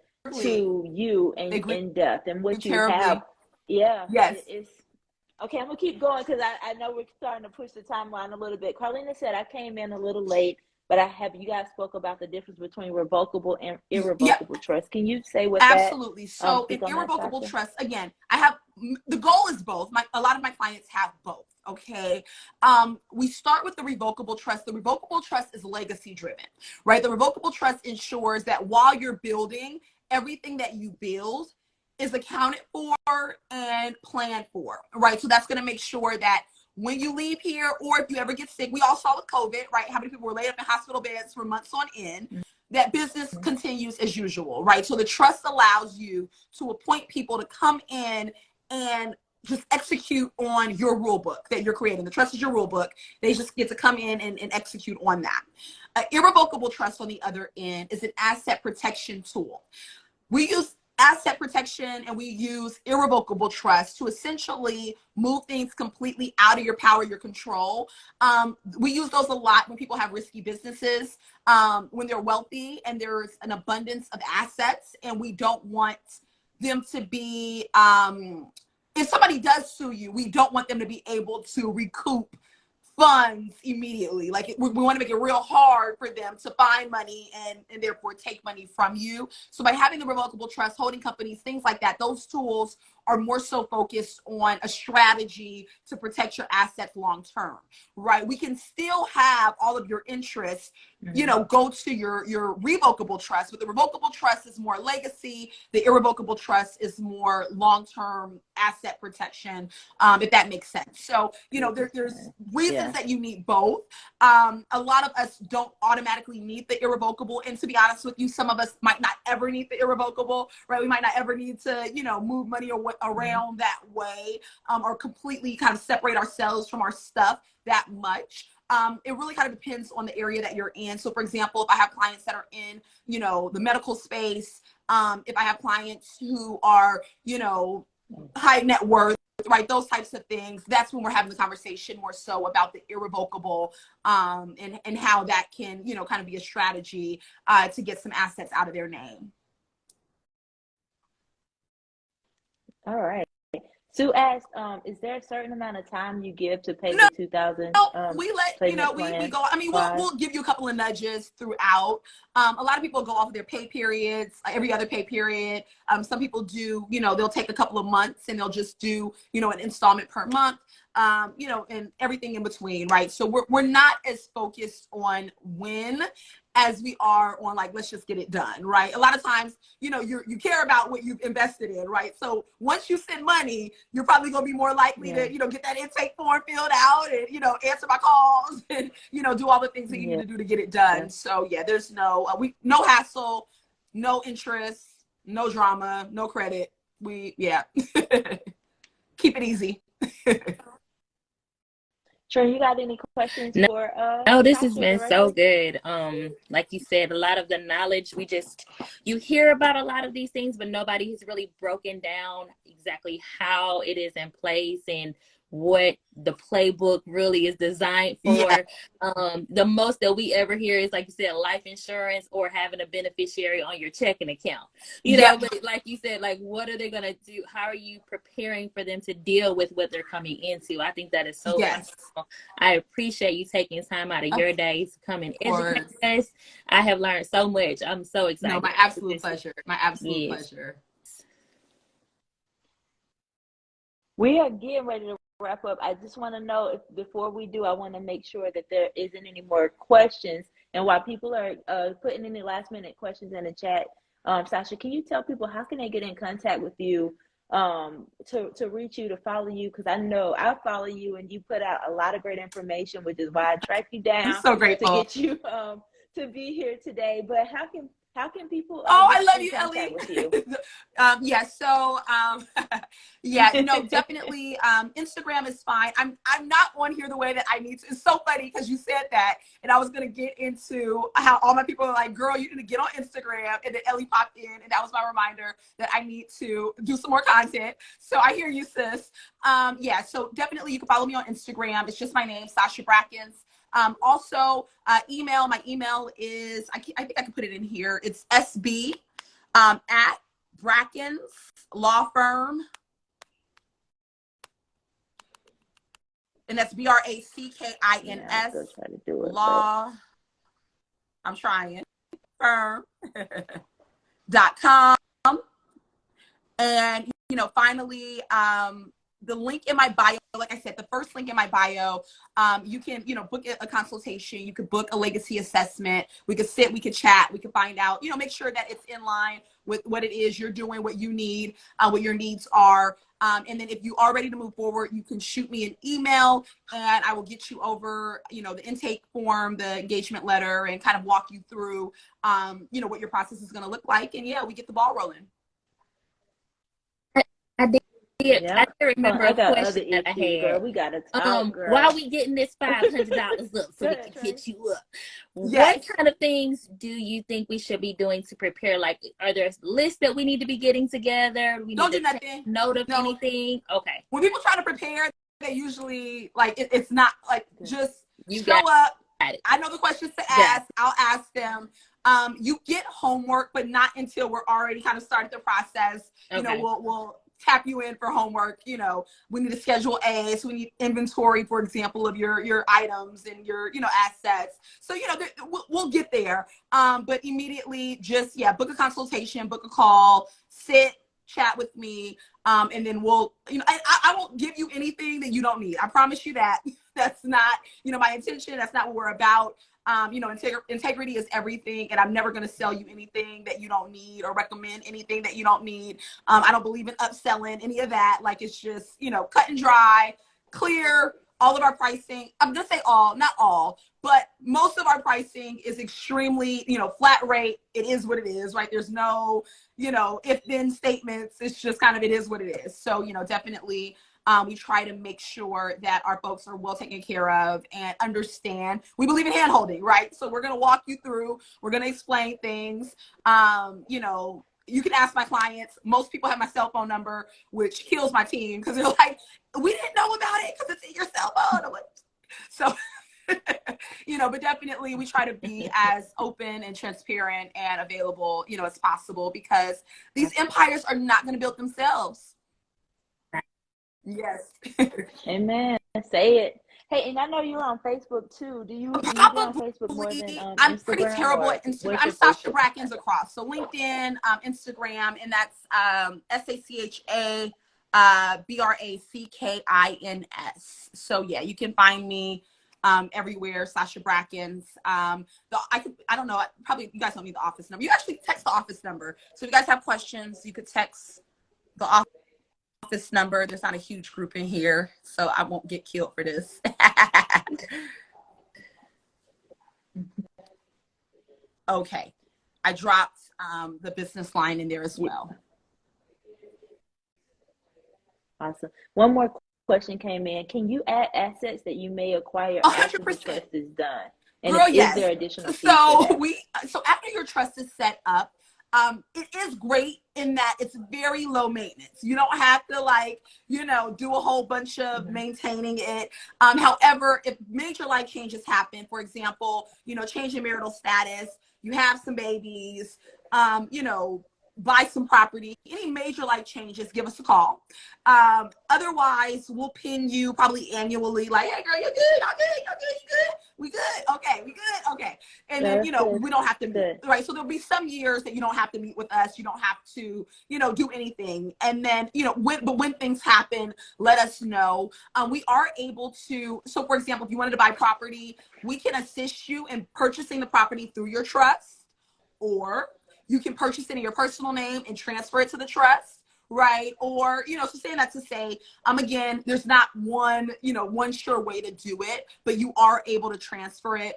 Speaker 2: to you and in death and what you have. Yeah.
Speaker 1: Yes.
Speaker 2: It's okay. I'm gonna keep going because I know we're starting to push the timeline a little bit. Carlina said I came in a little late, but you guys spoke about the difference between revocable and irrevocable trust. Can you say what
Speaker 1: Absolutely. So in irrevocable trust, again, the goal is both. A lot of my clients have both. Okay. We start with the revocable trust. The revocable trust is legacy driven, right? The revocable trust ensures that while you're building, everything that you build is accounted for and planned for, right? So that's going to make sure that when you leave here, or if you ever get sick, we all saw with COVID, right? How many people were laid up in hospital beds for months on end, that business continues as usual, right? So the trust allows you to appoint people to come in and just execute on your rule book that you're creating. The trust is your rule book. They just get to come in and execute on that. Irrevocable trust, on the other end, is an asset protection tool. We use asset protection and we use irrevocable trust to essentially move things completely out of your power, your control. We use those a lot when people have risky businesses, when they're wealthy and there's an abundance of assets, and we don't want them to be, if somebody does sue you, we don't want them to be able to recoup funds immediately. Like, we want to make it real hard for them to find money and therefore take money from you. So by having the revocable trust, holding companies, things like that, those tools are more so focused on a strategy to protect your assets long term, right? We can still have all of your interests, you know, go to your revocable trust, but the revocable trust is more legacy. The irrevocable trust is more long-term asset protection, if that makes sense. So, you know, there's reasons that you need both. A lot of us don't automatically need the irrevocable, and to be honest with you, some of us might not ever need the irrevocable, right? We might not ever need to, you know, move money or around that way, or completely kind of separate ourselves from our stuff that much. It really kind of depends on the area that you're in. So for example, if I have clients that are in, you know, the medical space, if I have clients who are, you know, high net worth, right? Those types of things. That's when we're having the conversation more so about the irrevocable, and how that can, kind of be a strategy to get some assets out of their name.
Speaker 2: All right. Sue asked, is there a certain amount of time you give to pay the 2,000?
Speaker 1: We let, we go, I mean, we'll give you a couple of nudges throughout. A lot of people go off of their pay periods, every other pay period. Some people do, they'll take a couple of months and they'll just do, an installment per month, and everything in between, right? So we're not as focused on when as we are on, like, let's just get it done, right? A lot of times, you care about what you've invested in, right? So once you send money, you're probably going to be more likely to, get that intake form filled out and, answer my calls and, do all the things that you need to do to get it done. Yeah. So yeah, there's no hassle, no interest, no drama, no credit. Keep it easy.
Speaker 2: Trey, you got any questions for
Speaker 4: No, this has been so good. Like you said, a lot of the knowledge, you hear about a lot of these things, but nobody has really broken down exactly how it is in place and what the playbook really is designed for.
Speaker 1: Yeah.
Speaker 4: The most that we ever hear is, like you said, life insurance or having a beneficiary on your checking account. But like you said, like, what are they going to do? How are you preparing for them to deal with what they're coming into? I think that is so wonderful. I appreciate you taking time out of your day to come and educate us. I have learned so much. I'm so excited.
Speaker 1: No, my absolute pleasure. My absolute pleasure.
Speaker 2: We are getting ready to wrap up. I just want to know, if before we do, I want to make sure that there isn't any more questions. And while people are putting any last minute questions in the chat, Sa'cha, can you tell people how can they get in contact with you, to reach you, to follow you? Because I know I follow you and you put out a lot of great information, which is why I track you down.
Speaker 1: I'm so grateful
Speaker 2: to get you to be here today. But how can people
Speaker 1: I love you,
Speaker 2: Ellie.
Speaker 1: With you? Definitely Instagram is fine. I'm not on here the way that I need to. It's so funny because you said that, and I was gonna get into how all my people are like, girl, you need to get on Instagram, and then Ellie popped in, and that was my reminder that I need to do some more content. So I hear you, sis. So definitely you can follow me on Instagram. It's just my name, Sa'cha Brackins. Also, email. My email is, I think I can put it in here. It's SB at Brackins Law Firm. And that's BRACKINS Law. I'm trying. Firm.com. And, finally, the link in my bio, like I said, the first link in my bio, you can, book a consultation. You could book a legacy assessment. We could sit, we could chat, we could find out, make sure that it's in line with what it is you're doing, what you need, what your needs are. And then if you are ready to move forward, you can shoot me an email and I will get you over, the intake form, the engagement letter, and kind of walk you through, what your process is going to look like. And we get the ball rolling.
Speaker 4: I did. Yeah. I can remember a question that I had.
Speaker 2: Girl, we gotta talk, girl.
Speaker 4: While we getting this $500 up so we can hit you up, what kind of things do you think we should be doing to prepare? Like, are there lists that we need to be getting together? We
Speaker 1: don't
Speaker 4: need
Speaker 1: do nothing.
Speaker 4: Note of anything? Okay.
Speaker 1: When people try to prepare, they usually, like, it's not like just show up. I know the questions to ask. I'll ask them. You get homework, but not until we're already kind of started the process.
Speaker 4: Okay.
Speaker 1: We'll tap you in for homework. We need to schedule A, so we need inventory, for example, of your items and your assets. So we'll get there, but immediately just book a consultation, book a call, sit, chat with me, and then we'll I won't give you anything that you don't need. I promise you that. That's not my intention. That's not what we're about. Integrity is everything, and I'm never going to sell you anything that you don't need or recommend anything that you don't need. I don't believe in upselling any of that. Like, it's just, cut and dry, clear. All of our pricing, I'm going to say all, not all, but most of our pricing is extremely, flat rate. It is what it is, right? There's no, if then statements. It's just kind of, it is what it is. So, definitely, we try to make sure that our folks are well taken care of and understand. We believe in hand-holding, right? So we're going to walk you through. We're going to explain things. you can ask my clients. Most people have my cell phone number, which kills my team because they're like, we didn't know about it because it's in your cell phone. I'm like, so, you know, but definitely we try to be as open and transparent and available, you know, as possible, because these empires are not going to build themselves. Yes.
Speaker 2: Amen. Say it. Hey, and I know you're on Facebook too. Do you get on Facebook more than Instagram?
Speaker 1: I'm pretty terrible at Instagram. I'm Sa'cha Brackins across. So LinkedIn, Instagram, and that's SACHA BRACKINS. So yeah, you can find me everywhere, Sa'cha Brackins. I don't know, probably you guys don't need the office number. You actually text the office number. So if you guys have questions, you could text the office number. There's not a huge group in here, so I won't get killed for this. Okay, I dropped the business line in there as well.
Speaker 2: Awesome. One more question came in. Can you add assets that you may acquire
Speaker 1: 100%.
Speaker 2: after the trust is done? And
Speaker 1: Girl,
Speaker 2: is
Speaker 1: yes.
Speaker 2: there additional fees
Speaker 1: So after your trust is set up, it is great in that it's very low maintenance. You don't have to, like, you know, do a whole bunch of maintaining it. However, if major life changes happen, for example, you know, change in marital status, you have some babies, you know, buy some property, any major life changes, give us a call. Otherwise, we'll ping you probably annually, like, hey girl, you good? I'm good. You good? You good? We good? Okay, we good? Okay. And then, you know, we don't have to meet, right? So there'll be some years that you don't have to meet with us. You don't have to, you know, do anything. And then, you know, when things happen, let us know. We are able to, so for example, if you wanted to buy property, we can assist you in purchasing the property through your trust, or you can purchase it in your personal name and transfer it to the trust, right? Or, you know, so saying that to say, again, there's not one, you know, one sure way to do it, but you are able to transfer it.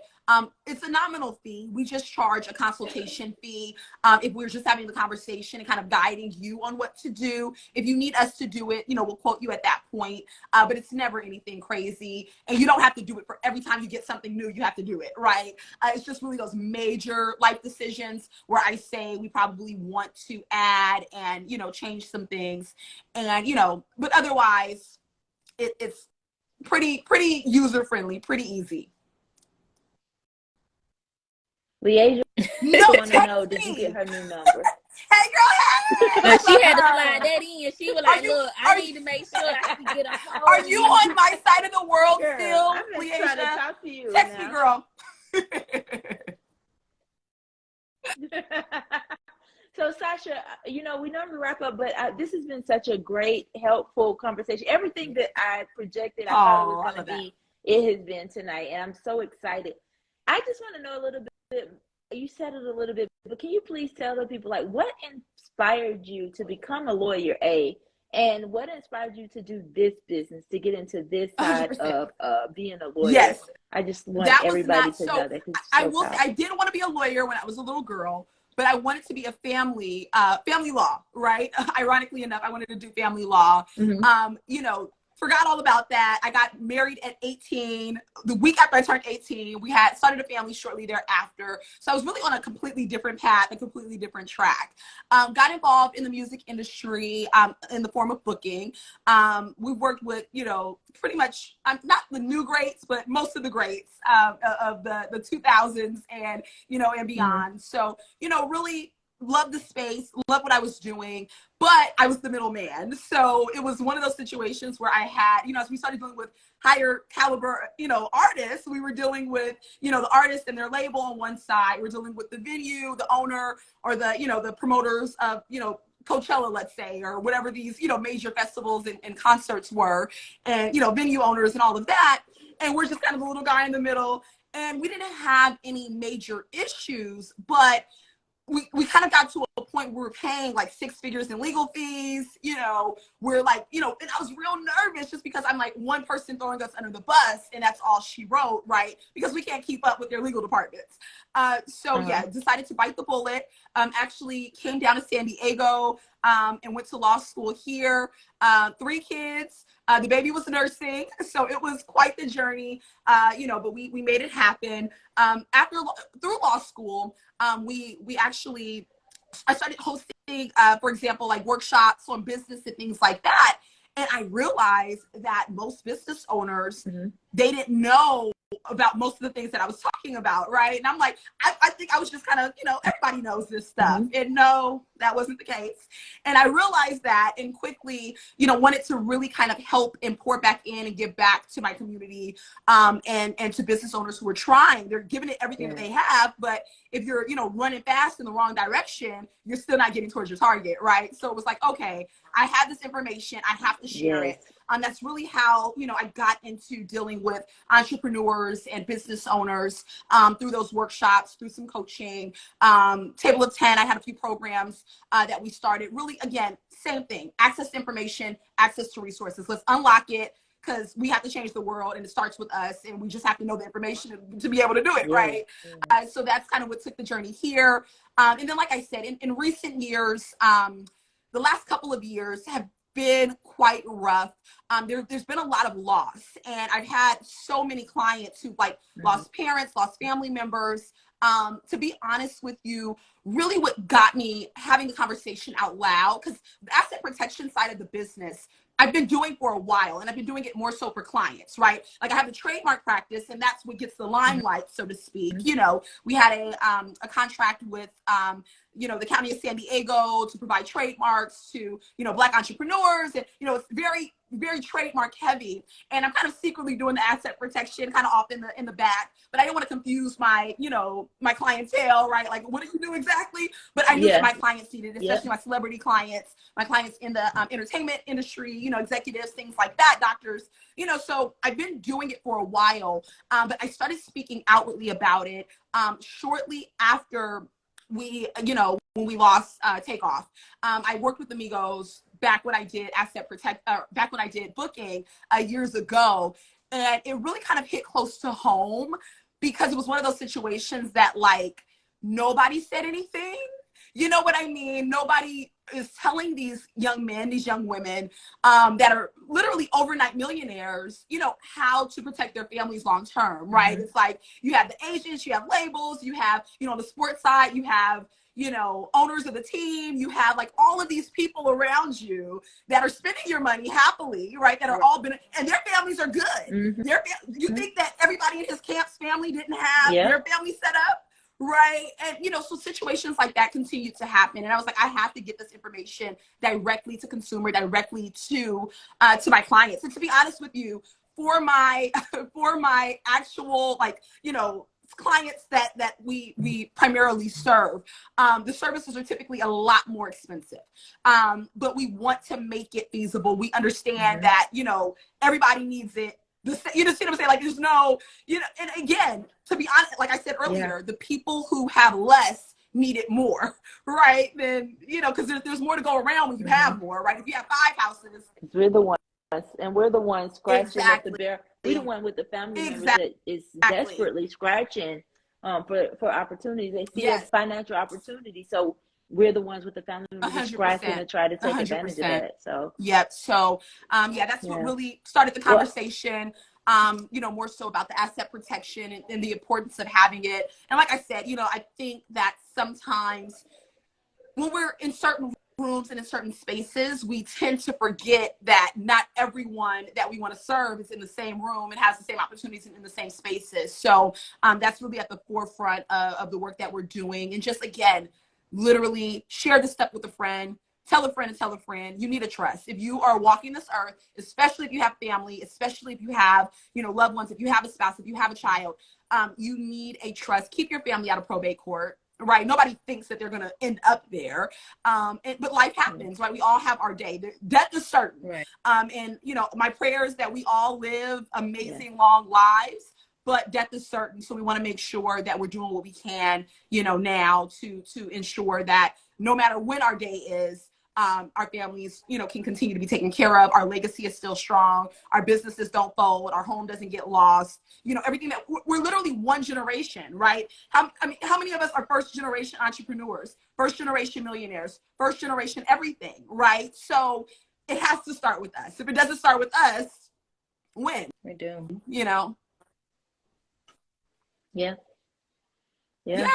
Speaker 1: It's a nominal fee. We just charge a consultation fee if we're just having the conversation and kind of guiding you on what to do. If you need us to do it, you know, we'll quote you at that point, but it's never anything crazy. And you don't have to do it for every time you get something new, you have to do it, right? It's just really those major life decisions where I say we probably want to add and, you know, change some things. And, you know, but otherwise, it's pretty user-friendly, pretty easy.
Speaker 2: Liasia,
Speaker 1: no,
Speaker 2: want to know, did you get her new number?
Speaker 1: Hey girl, hey!
Speaker 4: She had to slide that in. She was like, look, I need to make sure I can get a hold.
Speaker 1: Are you on my side of the world
Speaker 2: Girl,
Speaker 1: still,
Speaker 2: I'm just
Speaker 1: Liasia?
Speaker 2: trying to talk to you.
Speaker 1: Text me, girl.
Speaker 2: So Sa'cha, you know, we normally wrap up, but this has been such a great, helpful conversation. Everything that I projected, I thought it was going to be, it has been tonight, and I'm so excited. I just want to know a little bit, you said it a little bit, but can you please tell the people, like, what inspired you to become a lawyer, and what inspired you to do this business, to get into this side 100%. Of being a lawyer?
Speaker 1: Yes.
Speaker 2: I just want everybody to know that.
Speaker 1: I didn't want to be a lawyer when I was a little girl, but I wanted to be a family law, right? Ironically enough, I wanted to do family law. You know, forgot all about that. I got married at 18. The week after I turned 18, we had started a family shortly thereafter. So I was really on a completely different path, a completely different track. Got involved in the music industry in the form of booking. We've worked with, you know, pretty much, not the new greats, but most of the greats of the 2000s and, you know, and beyond. So, you know, really loved the space, loved what I was doing, but I was the middleman. So it was one of those situations where I had, you know, as we started dealing with higher caliber, you know, artists, we were dealing with, you know, the artist and their label on one side. We're dealing with the venue, the owner, or the, you know, the promoters of, you know, Coachella, let's say, or whatever these, you know, major festivals and concerts were, and, you know, venue owners and all of that. And we're just kind of the little guy in the middle. And we didn't have any major issues, but we kind of got to a point where we're paying like 6 figures in legal fees, you know, we're like, you know, and I was real nervous just because I'm like one person throwing us under the bus and that's all she wrote, right? Because we can't keep up with their legal departments. Yeah, decided to bite the bullet, actually came down to San Diego and went to law school here, 3 kids. The baby was nursing, so it was quite the journey, you know, but we made it happen. Through law school, we actually I started hosting, for example, like workshops on business and things like that. And I realized that most business owners, they didn't know about most of the things that I was talking about, right? And I'm like, I think I was just kind of, everybody knows this stuff. And no, that wasn't the case. And I realized that and quickly, wanted to really kind of help and pour back in and give back to my community, and to business owners who are trying. They're giving it everything that they have, but if you're, running fast in the wrong direction, you're still not getting towards your target, right? So it was like, okay, I have this information, I have to share it. That's really how, I got into dealing with entrepreneurs and business owners, through those workshops, through some coaching, Table of 10. I had a few programs that we started. Really, again, same thing, access to information, access to resources. Let's unlock it, because we have to change the world, and it starts with us, and we just have to know the information to be able to do it, right? So that's kind of what took the journey here. And then, like I said, in recent years, the last couple of years have been quite rough. There's been a lot of loss, and I've had so many clients who lost parents, lost family members. To be honest with you, really what got me having the conversation out loud, because the asset protection side of the business, I've been doing for a while, and I've been doing it more so for clients, right? Like I have the trademark practice, and that's what gets the limelight, so to speak. We had a contract with, the County of San Diego to provide trademarks to, Black entrepreneurs. And, it's very, very trademark heavy. And I'm kind of secretly doing the asset protection kind of off in the back, but I didn't want to confuse my, my clientele, right? Like, what do you do exactly? But I knew that my clients needed it, especially my celebrity clients, my clients in the entertainment industry, executives, things like that, doctors, so I've been doing it for a while. But I started speaking outwardly about it shortly after when we lost Takeoff. I worked with Amigos back when I did back when I did booking years ago. And it really kind of hit close to home, because it was one of those situations that nobody said anything. You know what I mean? Nobody is telling these young men, these young women that are literally overnight millionaires, how to protect their families long term, right? It's like you have the agents, you have labels, you have, on the sports side, you have, owners of the team, you have all of these people around you that are spending your money happily, right? That are all and their families are good. You think that everybody in his camp's family didn't have their family set up? Right. And, so situations like that continue to happen. And I was like, I have to get this information directly to consumer, directly to my clients. And to be honest with you, for my actual, clients that we primarily serve, the services are typically a lot more expensive. But we want to make it feasible. We understand that, everybody needs it. You see what I'm saying? There's no, and again, to be honest, like I said earlier, the people who have less need it more, right? Then, because there's more to go around when you have more, right? If you have 5 houses.
Speaker 2: We're the ones, and we're the ones scratching at the bare. We're the one with the family members that is desperately scratching for opportunities. They see it as financial opportunity. So we're the ones with the family members scratching to try to take 100%. Advantage of that. So
Speaker 1: So that's what really started the conversation. More so about the asset protection and the importance of having it. And like I said, I think that sometimes when we're in certain rooms and in certain spaces, we tend to forget that not everyone that we want to serve is in the same room and has the same opportunities in the same spaces. So that's really at the forefront of the work that we're doing. And just, again, literally share this stuff with a friend. Tell a friend and tell a friend. You need a trust. If you are walking this earth, especially if you have family, especially if you have, loved ones, if you have a spouse, if you have a child, you need a trust. Keep your family out of probate court, right? Nobody thinks that they're going to end up there. But life happens, right? We all have our day. Death is certain.
Speaker 4: Right.
Speaker 1: And, my prayer is that we all live amazing, long lives. But death is certain. So we want to make sure that we're doing what we can, now to ensure that no matter when our day is, our families, can continue to be taken care of. Our legacy is still strong. Our businesses don't fold. Our home doesn't get lost. Everything that we're literally one generation, right? How many of us are first generation entrepreneurs, first generation millionaires, first generation everything, right? So it has to start with us. If it doesn't start with us, when?
Speaker 2: We do.
Speaker 1: Yeah.
Speaker 2: Yeah.
Speaker 1: Yes.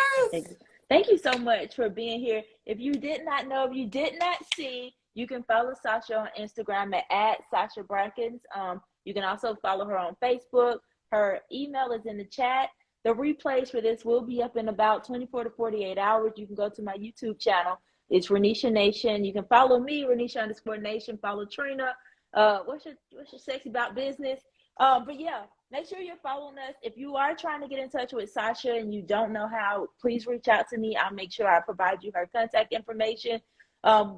Speaker 2: Thank you so much for being here. If you did not know, if you did not see, you can follow Sa'cha on Instagram at @Sa'cha Brackins. You can also follow her on Facebook. Her email is in the chat. The replays for this will be up in about 24 to 48 hours. You can go to my YouTube channel. It's Ronesha Nation. You can follow me, Ronesha_Nation. Follow Trina. What's your sexy about business? But yeah, make sure you're following us. If you are trying to get in touch with Sa'cha and you don't know how, please reach out to me. I'll make sure I provide you her contact information.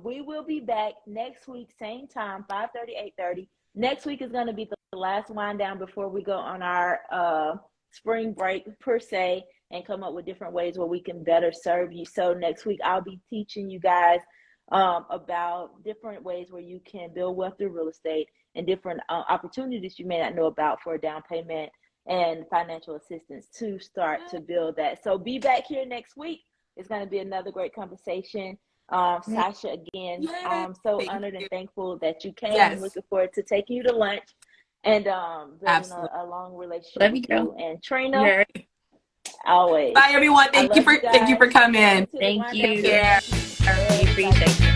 Speaker 2: We will be back next week, same time, 5:30, 8:30. Next week is going to be the last wind down before we go on our spring break per se, and come up with different ways where we can better serve you. So next week I'll be teaching you guys about different ways where you can build wealth through real estate, and different opportunities you may not know about for a down payment and financial assistance to start to build that. So be back here next week. It's going to be another great conversation. Sa'cha, again, I'm so honored and thankful that you came. I'm looking forward to taking you to lunch and building a long relationship with you. And Trina, always.
Speaker 5: Bye everyone. Thank you for coming.
Speaker 4: Thank you.
Speaker 5: Yeah.
Speaker 4: We appreciate you.